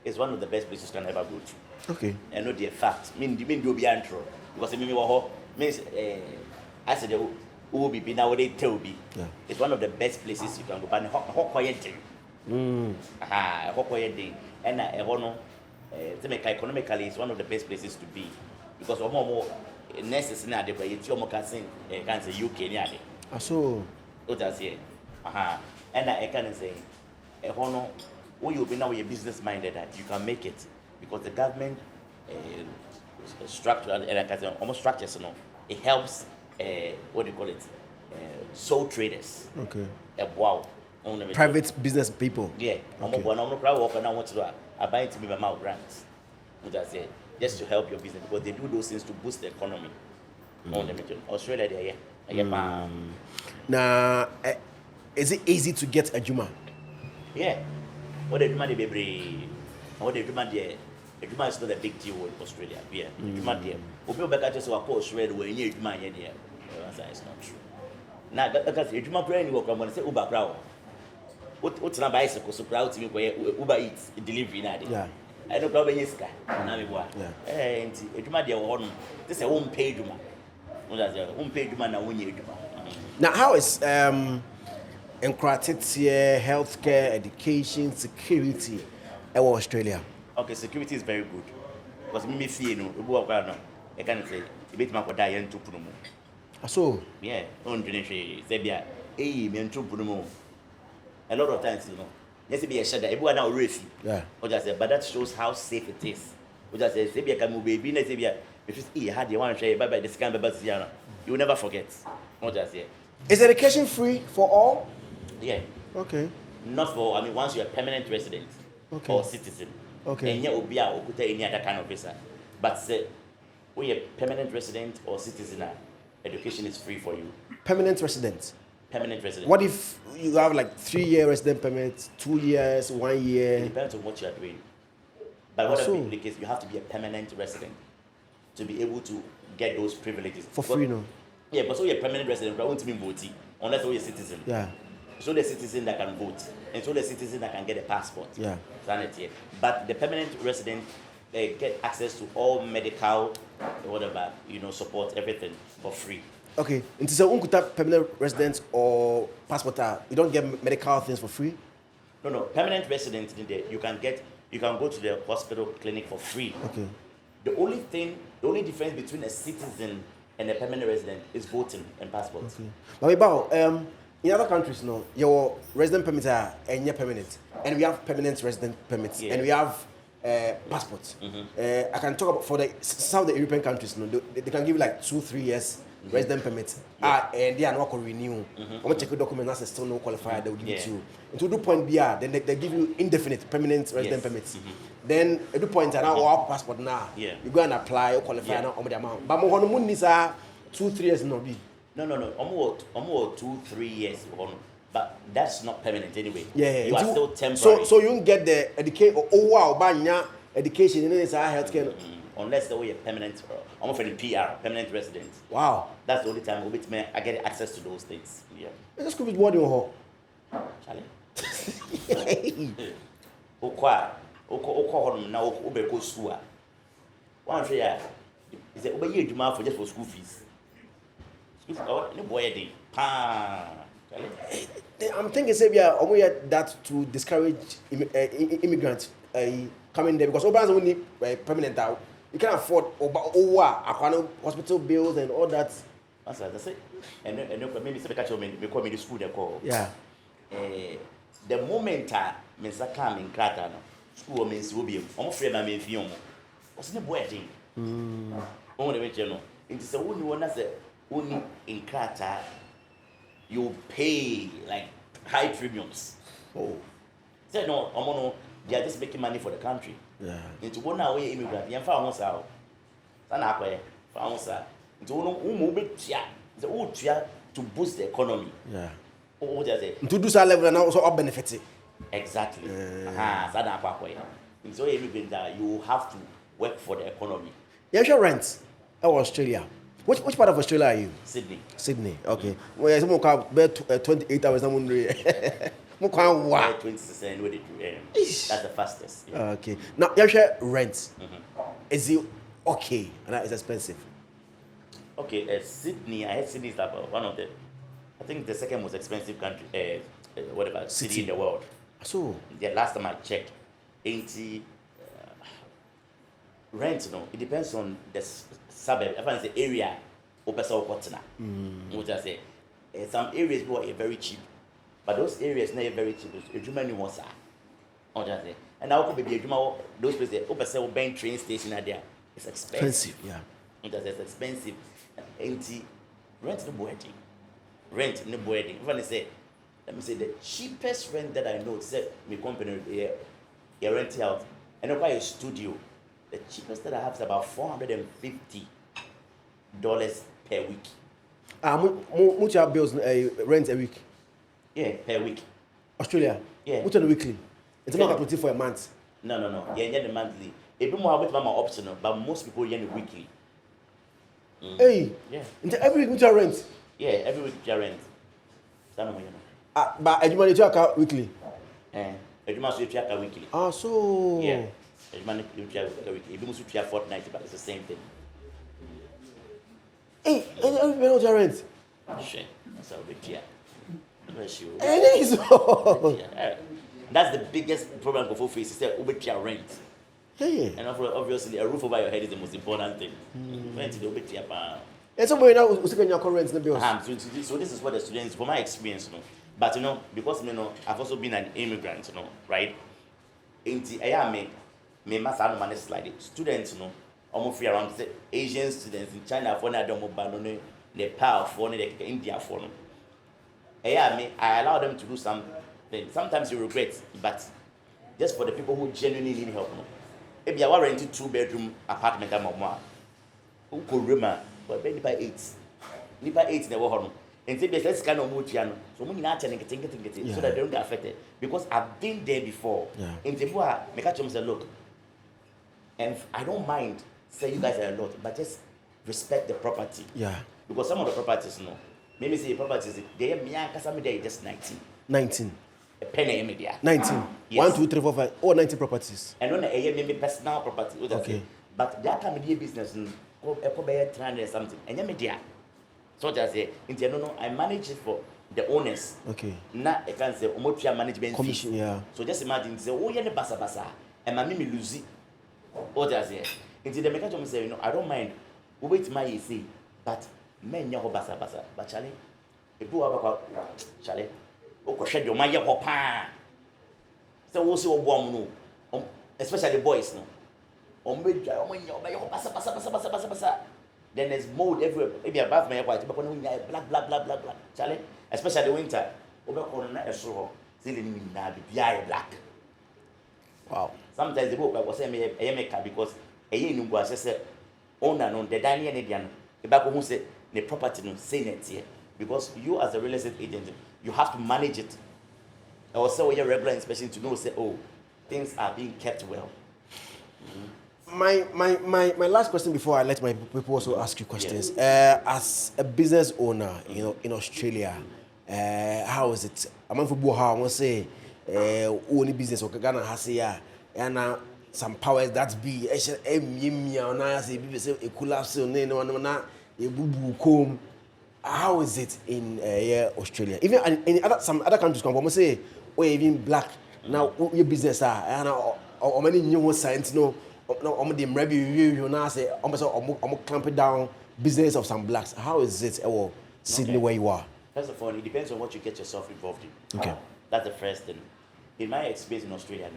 [SPEAKER 6] is one of the best places you can ever go to.
[SPEAKER 1] Okay.
[SPEAKER 6] And know the fact. Mean do be antro because it means I said who be now they tell me. It's one of the best places you can go. But how quiet day. How quiet day. And to make economically it's one of the best places to be. Because more nurses na de kwa yeti omo kasin can say UK ni ade.
[SPEAKER 1] So
[SPEAKER 6] What I say? And I can say hono when you be now a business minded that you can make it because the government structure and like I say almost structures it helps what do you call it? Sole traders.
[SPEAKER 1] Okay.
[SPEAKER 6] Wow.
[SPEAKER 1] Private business people.
[SPEAKER 6] Yeah.
[SPEAKER 1] Okay.
[SPEAKER 6] I'm crowd work now want to buy to me my mouth grants. What I say? Just to help your business because they do those things to boost the economy. On the region. Australia, they are
[SPEAKER 1] Now, is it easy to get a Juma?
[SPEAKER 6] Yeah. What they do, they be what they do, Juma is not a big deal in Australia. Yeah. Juma there. People back just work Australia where you Juma here. It's not true. Now, because Juma brain work on say Uber crowd. What's na bicycle so crowd to me Uber Eats delivery na dey.
[SPEAKER 1] Yeah.
[SPEAKER 6] I don't know yes ka na me boa.
[SPEAKER 1] Yeah.
[SPEAKER 6] Enti edwuma dey wo no. This say won pay edwuma. Won pay edwuma na won ye edwuma.
[SPEAKER 1] Now, how is encrypted healthcare, education, security in Australia?
[SPEAKER 6] Okay, security is very good. Because me see no, we work no. I can say e bit ma ko die en tupu no mo.
[SPEAKER 1] So,
[SPEAKER 6] Yeah, on dwene hwe say bia me ntupu no mo. A lot of times, you know. Yes, be a shadow. Everyone now refi.
[SPEAKER 1] yeah.
[SPEAKER 6] Or just say, but that shows how safe it is. We just say, "Sebia can move baby." Na sebia, if you had the one share, bye the scan, bye Ziana. You will never forget. Or just say,
[SPEAKER 1] Is education free for all?
[SPEAKER 6] yeah.
[SPEAKER 1] Okay.
[SPEAKER 6] Not for, I mean, once you're a permanent resident or citizen.
[SPEAKER 1] Okay.
[SPEAKER 6] And you be able to any other kind of visa. But say, when you're a permanent resident or citizen, education is free for you.
[SPEAKER 1] Permanent resident.
[SPEAKER 6] Permanent resident.
[SPEAKER 1] What if you have like 3-year resident permit, 2 years, 1
[SPEAKER 6] It
[SPEAKER 1] year?
[SPEAKER 6] depends on what you are doing. But whatever being the case, you have to be a permanent resident to be able to get those privileges.
[SPEAKER 1] For free, no?
[SPEAKER 6] Yeah, but so you're a permanent resident, but I won't mean voting unless you're a citizen.
[SPEAKER 1] Yeah.
[SPEAKER 6] So the citizen that can vote, and so the citizen that can get a passport.
[SPEAKER 1] Yeah.
[SPEAKER 6] Sanity. But the permanent resident, they get access to all medical, whatever, support, everything for free.
[SPEAKER 1] Okay. And so, unkuta permanent resident or passport, you don't get medical things for free?
[SPEAKER 6] No. Permanent resident, you can go to the hospital clinic for free.
[SPEAKER 1] Okay.
[SPEAKER 6] The only difference between a citizen and a permanent resident is voting and passports.
[SPEAKER 1] Okay. But about in other countries, no, your resident permits are permanent, and we have permanent resident permits, and we have passports. I can talk about for some of the European countries, no, they can give you like 2-3 years resident permits, and they are not going to renew. I'm going to check the document that's still no qualifier. They will give it to you. And to do point B, then they give you indefinite permanent resident permits. Then at the point now our passport now, you go and apply or qualify now on the amount. But more on is 2-3 years no be.
[SPEAKER 6] No. Almost 2-3 years. But that's not permanent anyway.
[SPEAKER 1] Yeah.
[SPEAKER 6] You are still temporary.
[SPEAKER 1] So you don't get the education. Oh wow, banya education in this healthcare.
[SPEAKER 6] Unless they were permanent, almost for the PR, permanent resident.
[SPEAKER 1] Wow.
[SPEAKER 6] That's the only time I get access to those things. Yeah.
[SPEAKER 1] Let's go with what you want.
[SPEAKER 6] Charlie. Okwa na obeko school a one hwe ya is it obeyi adwuma for just for school fees ni boy dey pa
[SPEAKER 1] I'm thinking say that to discourage immigrants coming there because Obama only permanent out you can't afford hospital bills and all that.
[SPEAKER 6] That's it. And maybe say catch me call me the school they call.
[SPEAKER 1] Yeah.
[SPEAKER 6] The moment me saka me nkrata no school means will be I'm afraid my me fi omo what's the boy thing on the way no it is a one you want say only in nkrata you pay like high premiums. Say no omo they are just making money for the country.
[SPEAKER 1] Yeah.
[SPEAKER 6] Into one away immigrant yan fa won sa na akwa fa won sa into no betia the otua to boost the economy.
[SPEAKER 1] Yeah.
[SPEAKER 6] Oh just say
[SPEAKER 1] to do that level now so all benefit.
[SPEAKER 6] Exactly. So you have to work for the economy.
[SPEAKER 1] You have your rent. Australia. Which part of Australia are you?
[SPEAKER 6] Sydney.
[SPEAKER 1] Okay. Well, someone can bear 28 hours. I'm
[SPEAKER 6] 20%. That's the fastest. Yeah.
[SPEAKER 1] Okay. Now you have your rent. Is it okay? And that is expensive.
[SPEAKER 6] Okay. Sydney. I heard Sydney is one of the. I think the second most expensive country. City in the world.
[SPEAKER 1] So
[SPEAKER 6] the last time I checked, rent, it depends on the suburb. If I say area, what I say, some areas are very cheap, but those areas not very cheap. And now could be those places. Open bank train station are there. It's expensive.
[SPEAKER 1] Yeah.
[SPEAKER 6] It's expensive. Rent no boarding. If I say. Let me say the cheapest rent that I know, said my company, you rent out, and I buy a studio. The cheapest that I have is about $450 per week.
[SPEAKER 1] Much your bills rent a week?
[SPEAKER 6] Yeah, per week.
[SPEAKER 1] Australia?
[SPEAKER 6] Yeah.
[SPEAKER 1] Much on a weekly? It's not like for a month?
[SPEAKER 6] No. Yeah, the monthly. A bit more about my optional, but most people get the weekly.
[SPEAKER 1] Hey.
[SPEAKER 6] Yeah.
[SPEAKER 1] Into every week, much your rent?
[SPEAKER 6] Yeah, every week you rent.
[SPEAKER 1] But Ejuma you account weekly.
[SPEAKER 6] Ejuma so you account weekly.
[SPEAKER 1] Ah, so.
[SPEAKER 6] Yeah. Ejuma you account weekly. If you must you fortnightly, but it's the same thing.
[SPEAKER 1] Hey, everybody knows your rent.
[SPEAKER 6] Sure. That's how big here. Bless you.
[SPEAKER 1] It is.
[SPEAKER 6] That's the biggest problem for face is that over rent.
[SPEAKER 1] Hey.
[SPEAKER 6] And obviously a roof over your head is the most important thing. Rent is over here.
[SPEAKER 1] And somebody now who's taking your current the bills.
[SPEAKER 6] So this is what the students, from my experience, But because I've also been an immigrant, right? I am me must have money slightly. Students, almost free around Asian students in China for Nepal for India for I allow them to do some then sometimes you regret, but just for the people who genuinely need help. No? If you are renting 2-bedroom apartment, who could remember, but maybe by 8. Nipa 8 they were home. And say let's kind of move piano. So when you not getting so that they don't get affected. Because I've been there before. And the boy make a say, look, and I don't mind say you guys are a lot, but just respect the property.
[SPEAKER 1] Yeah.
[SPEAKER 6] Because some of the properties, no. Maybe say properties, they are me just 19.
[SPEAKER 1] 19.
[SPEAKER 6] A penny media.
[SPEAKER 1] 19.
[SPEAKER 6] Yes.
[SPEAKER 1] 1, 2, 3, 4, 5. All 19 properties.
[SPEAKER 6] And on a maybe personal property.
[SPEAKER 1] Okay.
[SPEAKER 6] But that can be a business. A 300 something. And you media. So just say, I manage it for the owners.
[SPEAKER 1] Okay.
[SPEAKER 6] Now I can say, management
[SPEAKER 1] commission,
[SPEAKER 6] fees.
[SPEAKER 1] yeah.
[SPEAKER 6] So just imagine, say, oh, you're the basa, and my mimi lose it. What does it? Until the mechanic say, I don't mind. Wait, my say, but men, you're basa, but Charlie, if you have a Charlie, oh, shed your my papa. So, also, warm, especially the boys, no. Basa. Then there's mold everywhere. Maybe above my white, but when black. Charlie, especially winter. Over corner a straw, ceiling black.
[SPEAKER 1] Wow.
[SPEAKER 6] Sometimes the book I was saying a maker because a yin was said, owner on the dining Indian, the back who said the property no say it here. Because you as a real estate agent, you have to manage it. I was so your regular inspection to know say, oh, things are being kept well.
[SPEAKER 1] My last question before I let my people also ask you questions. As a business owner, in Australia, how is it? I'm for how I want to say, only business or Ghana has here, and some powers that be a how is it in Australia? Even in some other countries, come say, or even black now your business and or many new science no. You now say almost clamp down business of some blacks. How is it Sydney where you are?
[SPEAKER 6] First of all, it depends on what you get yourself involved in.
[SPEAKER 1] Okay.
[SPEAKER 6] That's the first thing. In my experience in Australia,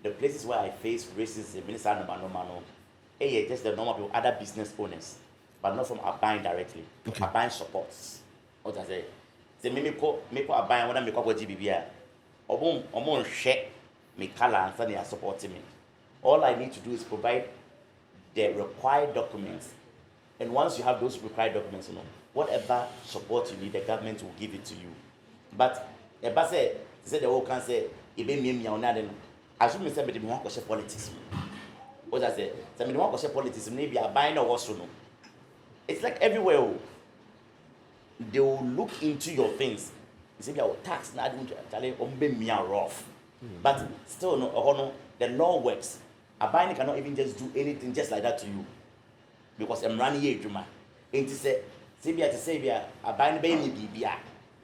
[SPEAKER 6] the places where I face racism, just the normal people, other business owners, but not from Abine directly.
[SPEAKER 1] Okay.
[SPEAKER 6] Abine supports. What I say? Say me Abine when I make up with GBBI. Omon share me color and they are supporting me. All I need to do is provide the required documents. And once you have those required documents, whatever support you need, the government will give it to you. But if I say the whole can say, I should say, me want to share politics. What I say? Me want to share politics. Maybe I buy no also no. It's like everywhere. They will look into your things. You say, "Your tax na don't rough." But still, no, the law works. A buyer cannot even just do anything just like that to you. Because I'm running here, Juma. And to say, a buyer baby be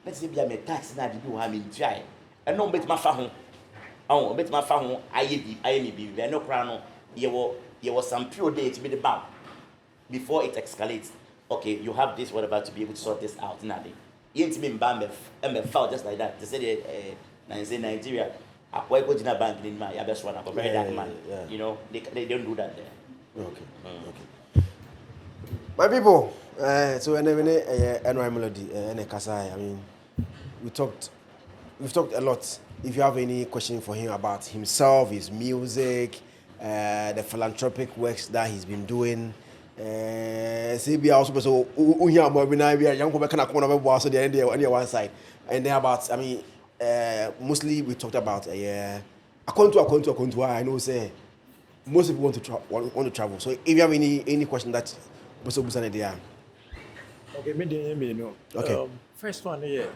[SPEAKER 6] let's say, be a tax na do have in try. And no bet my phone. Oh, bet my phone, I be no crown. You was some pure day to be the bound before it escalates. Okay, you have this, whatever, to be able to sort this out. Nothing. You ain't been banned and foul just like that. They say, Nigeria. I go to the bank in my best one. I'm very dark man. Yeah. They don't do that there.
[SPEAKER 1] Okay. My people, so NY Melody and Kasai. I mean, we've talked a lot. If you have any question for him about himself, his music, the philanthropic works that he's been doing. CB also so young on one side, and then about mostly we talked about according to I know say most people want to travel. So if you have any question that also Busan there.
[SPEAKER 5] Okay, me no.
[SPEAKER 1] Okay.
[SPEAKER 5] First one here.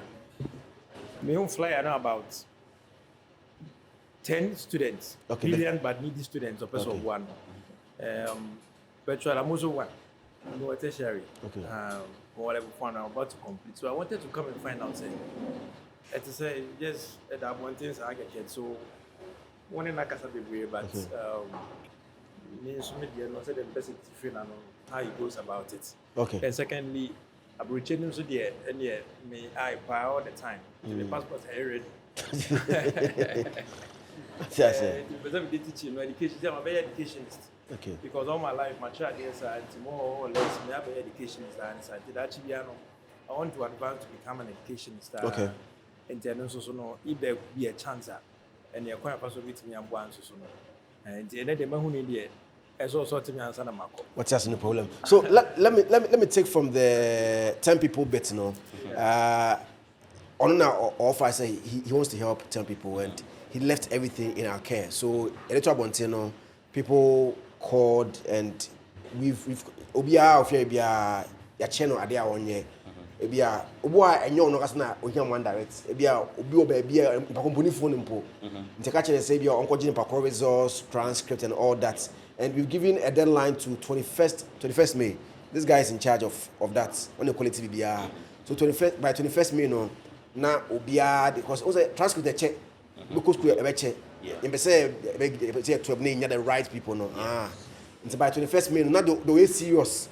[SPEAKER 5] Me own fly around about 10 students.
[SPEAKER 1] Okay.
[SPEAKER 5] Brilliant but needy students of person one. Virtual I'm also one. No tertiary.
[SPEAKER 1] Okay.
[SPEAKER 5] Whatever fun I'm about to complete. So I wanted to come and find out to say yes that one things I get so one in Akasa be but means media no say the best feel and how he goes about it.
[SPEAKER 1] Okay.
[SPEAKER 5] And secondly, I'm returning to the and yeah, me I buy all the time. The passport I ready.
[SPEAKER 1] Yes,
[SPEAKER 5] But I'm teaching education. I'm a very educationist.
[SPEAKER 1] Okay.
[SPEAKER 5] Because all my life, my child is more or less me have an educationist and I did actually I want to advance to become an educationist.
[SPEAKER 1] Okay.
[SPEAKER 5] and then so no if there be a chance and you're quite possible with me and one so no and then the man who need it as also to me answer na mako.
[SPEAKER 1] What's that's no problem. So let me take from the 10 people bit, you know. On our offer, I say he wants to help 10 people, and he left everything in our care. So a little about, you know, people called, and we've obia of ya channel ade on ye. Ebia oboa enyo no kasna ohia one direct. Ebia obi obia pa company phone mpo. Nteka chene say bia onko gene pa results, transcript and all that. And we've given a deadline to 21st May. This guy is in charge of that on the quality BBR. So by 21st May, no, now obia because also transcript the check, because we have check. In say to obtain the right people, no. And so by 21st May, now the way serious,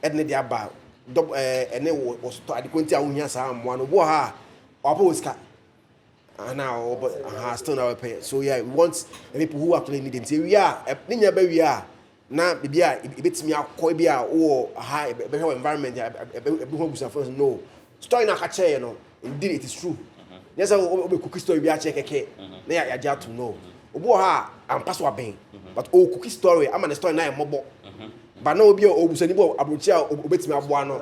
[SPEAKER 1] edne dia ba, ene was to adequate awunya sa amwa no bo ha, opo ska. Now, but still now pay. So yeah, we want the people who actually need them. Say we are, we are. Now, maybe it beats me out. Koi be or high, better environment. No, story na kache, you know. Indeed, it is true. Yes, I will be cookie story. We are check okay. There, I just to know. Obo ha, I'm password bang. But oh, cookie story. I'm on the story now. Mobile. But no, be oh, senibo abucha obeti me abuano.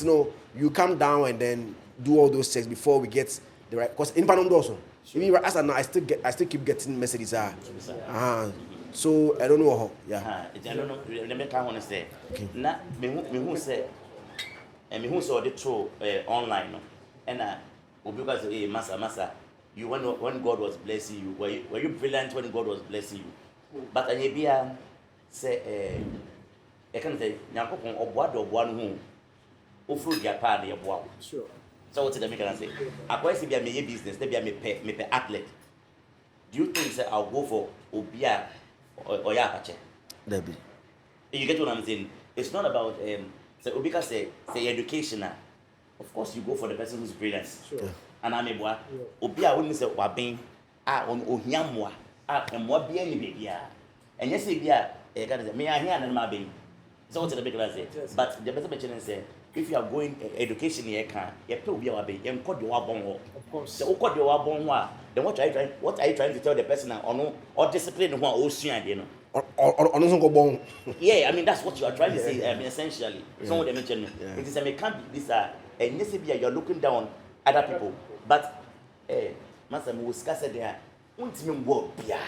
[SPEAKER 1] You know, you come down and then do all those checks before we get. The right, because in Panama also, even as I still keep getting messages. So I don't know how. Yeah.
[SPEAKER 6] I don't know. Let me come on and say. Na me who say, and me who saw the show online, no, and because massa, you when God was blessing you, were you brilliant when God was blessing you? But I be say I can say, Nyakopon obuado obuanu who, ofru dia pa de obuao.
[SPEAKER 5] Sure.
[SPEAKER 6] So what did I make and say? I quite see me business, maybe I'm a athlete. Do you think that I'll go for Obia or Yapache?
[SPEAKER 1] Debbie.
[SPEAKER 6] You get what I'm saying? It's not about say Obika say education. Of course you go for the person who's brilliant.
[SPEAKER 5] Sure.
[SPEAKER 6] And I'm a boy. Obia wouldn't say Wabing on Ohiamwa and what be any baby. And yes, if you me I hear and my being. So what did I make and say? But the better mention say if you are going education here can you pay be wabe you code your wabon
[SPEAKER 5] Of course.
[SPEAKER 6] So code your wabon then what are you trying to tell the person or discipline who are sua dey no
[SPEAKER 1] on
[SPEAKER 6] yeah, I mean that's what you are trying to say. I mean essentially some of them mention it is a can't be this and yes be you are looking down other people but master me was scarce there untimi mbo bia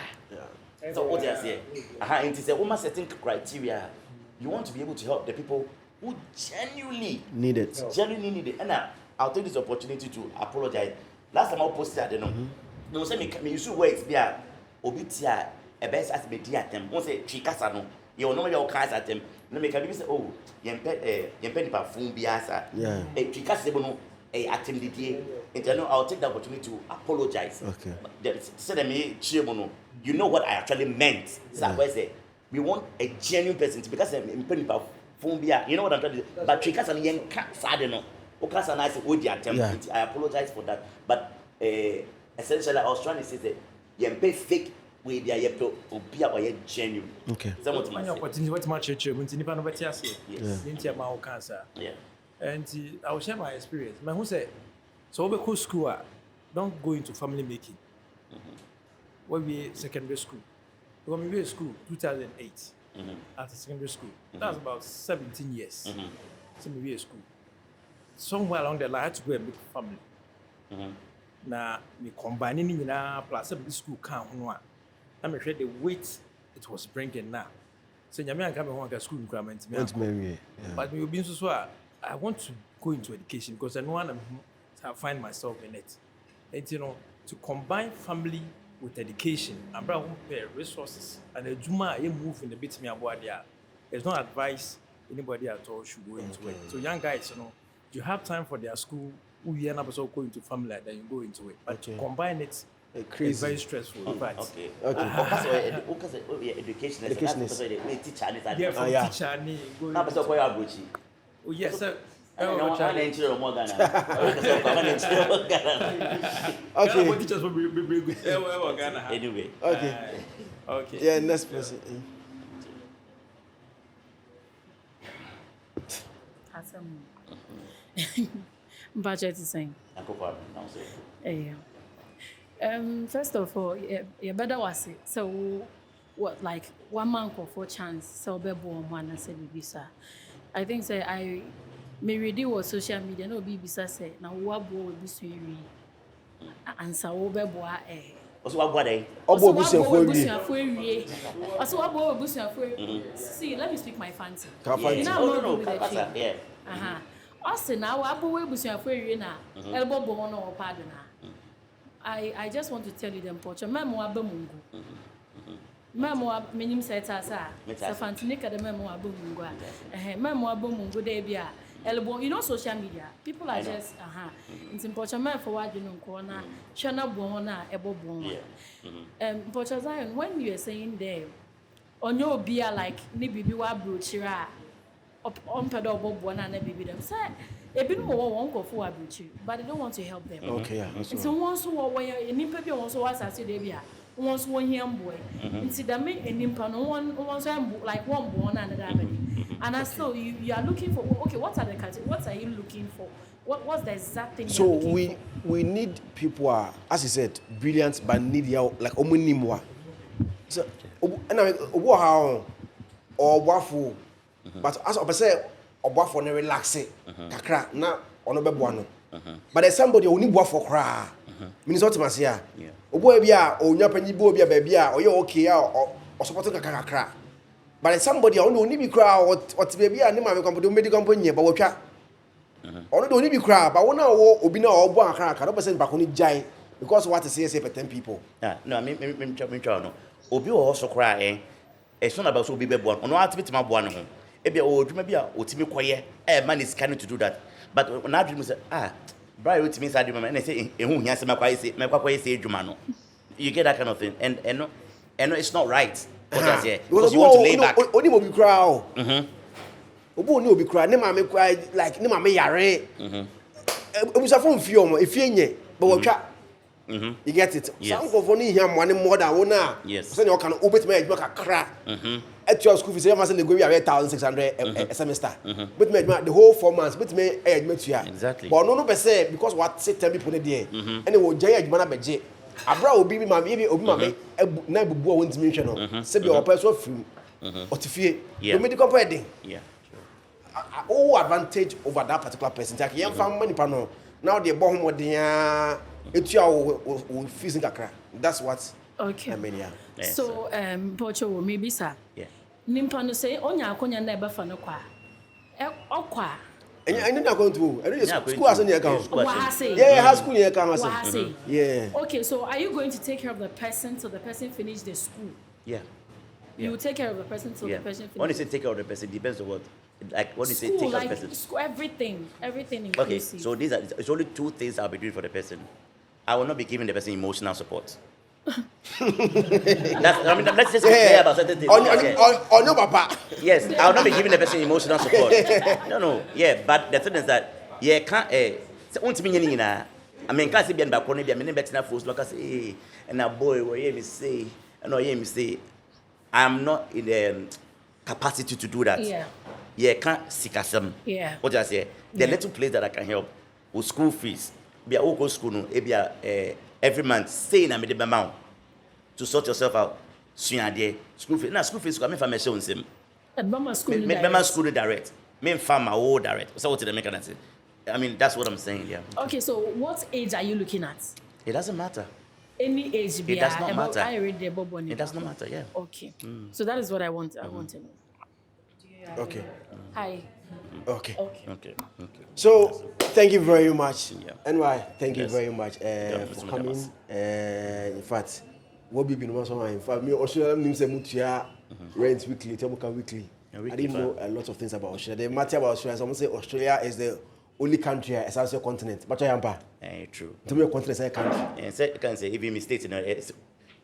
[SPEAKER 6] so what they say it is a woman setting criteria you want to be able to help the people who genuinely
[SPEAKER 1] need it.
[SPEAKER 6] Genuinely need it. And I'll take this opportunity to apologize. Last time I posted, I don't know. No, say me use words be a obitia a best as be at them. Won't say chikasa no. You know your cars at them. No make a say oh yempe pa phone be asa.
[SPEAKER 1] Yeah.
[SPEAKER 6] A chikasa no a attended here. And I'll take the opportunity to apologize.
[SPEAKER 1] Okay.
[SPEAKER 6] Say me chiemo. You know what I actually meant. So I say we want a genuine person to because yempe pa you know what I'm trying to do? But Trikas and Yen can't sad no. Okas and I say, oh, attempt. I apologize for that. But essentially, I was trying to say that you pay fake with the Ayepto or be a genuine.
[SPEAKER 1] Okay.
[SPEAKER 5] What much church, when Nipa no Betias, yes, into my cancer.
[SPEAKER 6] Yeah.
[SPEAKER 5] And I will share my experience. My who said, so we go school, don't go into family making. When we secondary school, when we were school, 2008. At secondary school. That's about 17 years. So we were at school. Somewhere along the line, I had to go and make a family. Now, me combining in a plus of the school count one. I'm afraid the weight it was bringing now. So, I'm coming home to school requirements. But me being so I want to go into education because I know I find myself in it. And you know, to combine family with education and bring resources and the Juma you move in the bit me about there. There's no advice anybody at all should go into it. So young guys, you know, you have time for their school. We end up also going to family like that, you go into it. But to combine it, it's very stressful.
[SPEAKER 6] Okay. Education
[SPEAKER 1] is
[SPEAKER 6] teacher.
[SPEAKER 5] Yeah, from teacher. Oh yes, sir.
[SPEAKER 1] Okay.
[SPEAKER 5] Teachers will be good.
[SPEAKER 6] Anyway.
[SPEAKER 1] Okay. Yeah, next person.
[SPEAKER 3] Budget is saying. First of all, you better was it. So, what like 1 month or 4 chance? So, be born one and say bisa. I think say I may read it social media. No, be bisa say now what boy will be sweary. Answer over boy.
[SPEAKER 6] Also, what they?
[SPEAKER 1] Obo busiafo
[SPEAKER 3] wie. Also, what boy busiafo. See, let me speak my fancy.
[SPEAKER 1] Fancy.
[SPEAKER 6] No, yeah.
[SPEAKER 3] Also, now what boy busiafo wie na elbow bone or pardon. I just want to tell you them pocho memo abamungu. Memo minim seta sa. Safantinika the memo abamungu. Memo abamungu de bia. Elbow, you know social media. People are just It's important man for what you know corner. Shana bona ebo bona. Pocho Zion, when you are saying there on your beer like ni bibi wa brochira on pedo bona na bibi them say a bit more one go for abuchi, but they don't want to help them.
[SPEAKER 1] Okay, yeah.
[SPEAKER 3] And so once where you need people also was as they once one young boy. And see that me and nimpa no one like one born and another. And I still you are looking for okay, what are the categories? What are you looking for? What's the exact thing?
[SPEAKER 1] So we need people as you said, brilliant but need like omunimwa. So and I how or wafu. But as I say obafo na relax kakra na ono beboa no but there's somebody who need for kra means what must here obo bia onya panyi bo bia ba bia oye okay o support kakra but there's somebody who need be kra what baby and ma me company medical company ba wotwa ono do need be kra but wona wo obi na obo akra ka 100% back on jai because what is say for 10 people
[SPEAKER 6] no I mean no obi wo so kra it's not about so obi beboa ono atibiti ma boa no ho ebia o dwuma bia otimi koye man is kind to do that but na dream say Brian otimi say dwuma na say ehu hia say makwa say dwuma no you get that kind of thing and no it's not right because you want to lay back
[SPEAKER 1] oni mo bi kra o obo oni obi kra ne ma me kwa like ne ma me yare obusa fo mfie omo efie nye but wotwa you get it some go for ni hia mo ne more than wona say ne o kan obetime adwuma kakra at your school fees, you must go 1,600 a semester. But the whole 4 months, but me
[SPEAKER 6] exactly.
[SPEAKER 1] But no per se because what say 10 people a day. And it will jay admana beje. Abra obi ma maybe obi ma me na bubu won to mention no. Say be person free. Otifie. The medical wedding.
[SPEAKER 6] Yeah.
[SPEAKER 1] All advantage over that particular person. Take yam fam money pa no. Now they born mo den etua fees kakra. That's what
[SPEAKER 3] okay.
[SPEAKER 1] I mean yeah.
[SPEAKER 3] So pocho maybe sir.
[SPEAKER 6] Yeah.
[SPEAKER 3] Nimpa no say onya akonya na eba fa no kwa. Okwa.
[SPEAKER 1] I know going to. I know school has any account.
[SPEAKER 3] Yeah,
[SPEAKER 1] has school here account. Yeah.
[SPEAKER 3] Okay, so are you going to take care of the person till the person finish the school?
[SPEAKER 6] Yeah.
[SPEAKER 3] You will take care of the person till the person finish.
[SPEAKER 6] When you say take care of the person, depends on what. Like when you say take care of the person.
[SPEAKER 3] School, everything inclusive.
[SPEAKER 6] Okay, so it's only 2 things I'll be doing for the person. I will not be giving the person emotional support. Let's just be clear about certain things.
[SPEAKER 1] Oh no, Papa.
[SPEAKER 6] Yes, I will not be giving the person emotional support. No. Yeah, but the thing is that can't. I mean, can't say be back on it. I mean, better force like I say, and a boy, what you say, and what you say, I'm not in the capacity to do that. Yeah, can't seek us some.
[SPEAKER 3] Yeah.
[SPEAKER 6] What I say, the little place that I can help with school fees. Be a go school no. Every month, say na me the amount to sort yourself out. School fees. Now school fees. I mean, for my son, same. School direct. Me farm my own direct. So what did I make an answer? I mean, that's what I'm saying. Yeah.
[SPEAKER 3] Okay, so what age are you looking at?
[SPEAKER 6] It doesn't matter.
[SPEAKER 3] Any age.
[SPEAKER 6] It does not matter.
[SPEAKER 3] I read the Bob.
[SPEAKER 6] It does not matter. Yeah.
[SPEAKER 3] Okay. So that is what I want. I want to know.
[SPEAKER 1] Okay.
[SPEAKER 3] Hi.
[SPEAKER 1] Okay.
[SPEAKER 6] Okay.
[SPEAKER 1] So, thank you very much.
[SPEAKER 6] Yeah.
[SPEAKER 1] NY, thank you very much for coming. In fact, what we been also in fact, me Australia names mutia rent weekly, Temuka weekly. I didn't know a lot of things about Australia. The matter about Australia, someone say Australia is the only country as a continent. But I am
[SPEAKER 6] true.
[SPEAKER 1] To me, a continent is a country.
[SPEAKER 6] And so I can say even my state,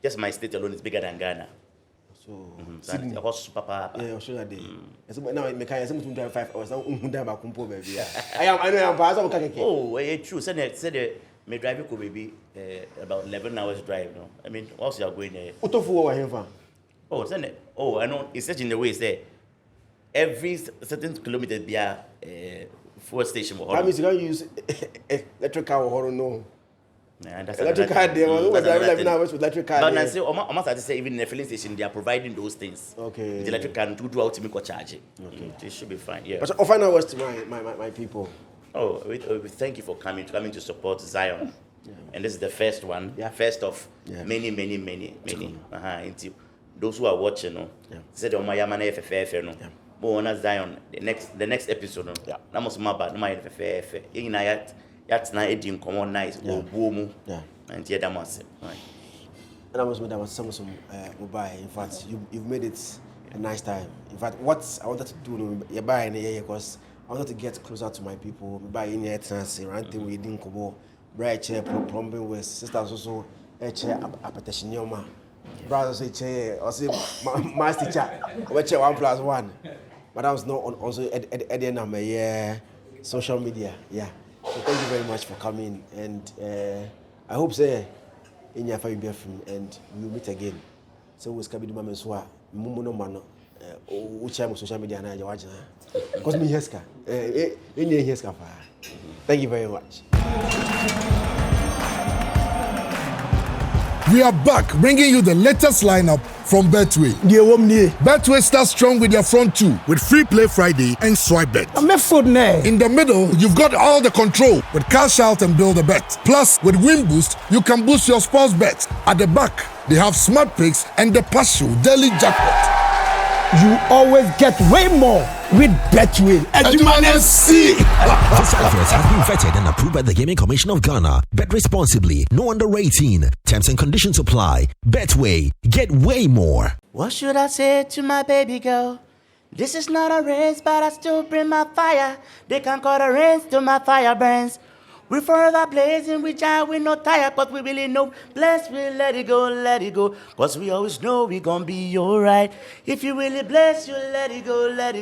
[SPEAKER 6] just my state alone is bigger than Ghana.
[SPEAKER 1] So,
[SPEAKER 6] Sydney, Papa.
[SPEAKER 1] Yeah, Australia day. So now me can say me 5 hours. Now kumpo baby. I know I'm pass.
[SPEAKER 6] Oh, true. Said me drive ko baby about 11 hours drive. No, I mean, also you are going there.
[SPEAKER 1] Utofu wa hemfa.
[SPEAKER 6] Oh, send it. Oh, I know. It's such in the way say every certain kilometer be fuel station.
[SPEAKER 1] That means you can't use electric car or no.
[SPEAKER 6] Yeah, that's
[SPEAKER 1] Electric car there. With electric car.
[SPEAKER 6] But I say, almost I say, even in the filling station, they are providing those things.
[SPEAKER 1] Okay.
[SPEAKER 6] The electric car do out to me charge it. Okay. It should be fine. Yeah.
[SPEAKER 1] But final words to my people.
[SPEAKER 6] Oh, we thank you for coming to support Zion. And this is the first one. Yeah. First of many. Those who are watching, said my yamana FFF, no. But Zion, the next episode, no. Yeah. That must my bad, my FFF. That's not eating common nice. Boom. Yeah. And yeah, that must. Right.
[SPEAKER 1] And I was some mobile. In fact, you've made it a nice time. In fact, what I wanted to do, you buy in here because I wanted to get closer to my people. Buy in here, ranting with Dinkobo, bright chair, plumbing with sisters also, a chair, appetition, brothers, a chair, or say, master chair, which 1+1. But I was not also at the end of my social media. Yeah. So thank you very much for coming. And I hope, say, in your family, and we'll meet again. So we'll be doing my swa, Mumuno Mano, which I'm social media and I watch. Because me, Heska, in your Heska. Thank you very much.
[SPEAKER 7] We are back bringing you the latest lineup from Betway. Betway starts strong with their front two with Free Play Friday and Swipe Bet. In the middle, you've got all the control with Cash Out and Build a Bet. Plus, with Win Boost, you can boost your sports bets. At the back, they have Smart Picks and the Partial Daily Jackpot.
[SPEAKER 8] You always get way more with Betway.
[SPEAKER 9] This advert has been vetted and approved by the Gaming Commission of Ghana. Bet responsibly. No under 18. Terms and conditions apply. Betway. Get way more.
[SPEAKER 6] What should I say to my baby girl? This is not a race, but I still bring my fire. They can call the rains till my fire burns. We forever blazing, we giant, we no tire, cause we really know. Bless, we let it go, cause we always know we gon' be alright. If you really bless, you let it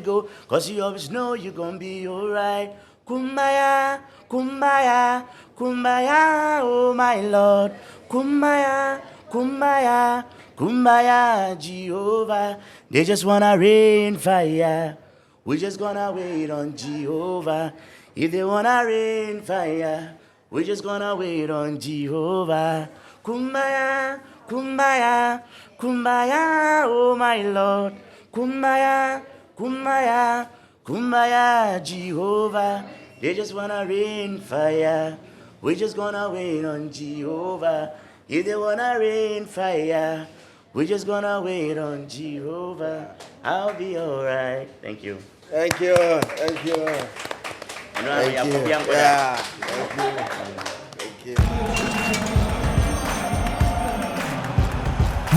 [SPEAKER 6] go, cause you always know you gon' be alright. Kumbaya, kumbaya, kumbaya, oh my Lord. Kumbaya, kumbaya, kumbaya, Jehovah. They just wanna rain fire. We just gonna wait on Jehovah. If they wanna rain fire, we're just gonna wait on Jehovah. Kumbaya, kumbaya, kumbaya, oh my Lord. Kumbaya, kumbaya, kumbaya, Jehovah. They just wanna rain fire. We're just gonna wait on Jehovah. If they wanna rain fire, we're just gonna wait on Jehovah. I'll be alright. Thank you.
[SPEAKER 1] Thank you. Thank you.
[SPEAKER 6] Thank you.
[SPEAKER 1] Yeah. Thank you.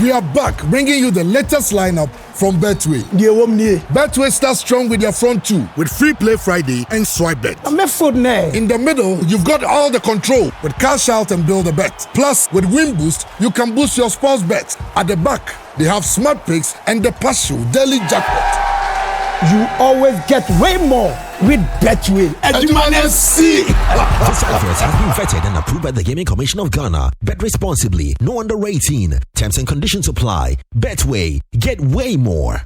[SPEAKER 7] We are back bringing you the latest lineup from Betway. Betway starts strong with their front two with Free Play Friday and Swipe Bet. In the middle, you've got all the control with Cash Out and Build a Bet. Plus, with Win Boost, you can boost your sports bets. At the back, they have Smart Picks and the Partial Daily Jackpot.
[SPEAKER 8] You always get way more with Betway.
[SPEAKER 9] This advert has been vetted and approved by the Gaming Commission of Ghana. Bet responsibly. No under 18. Terms and conditions apply. Betway. Get way more.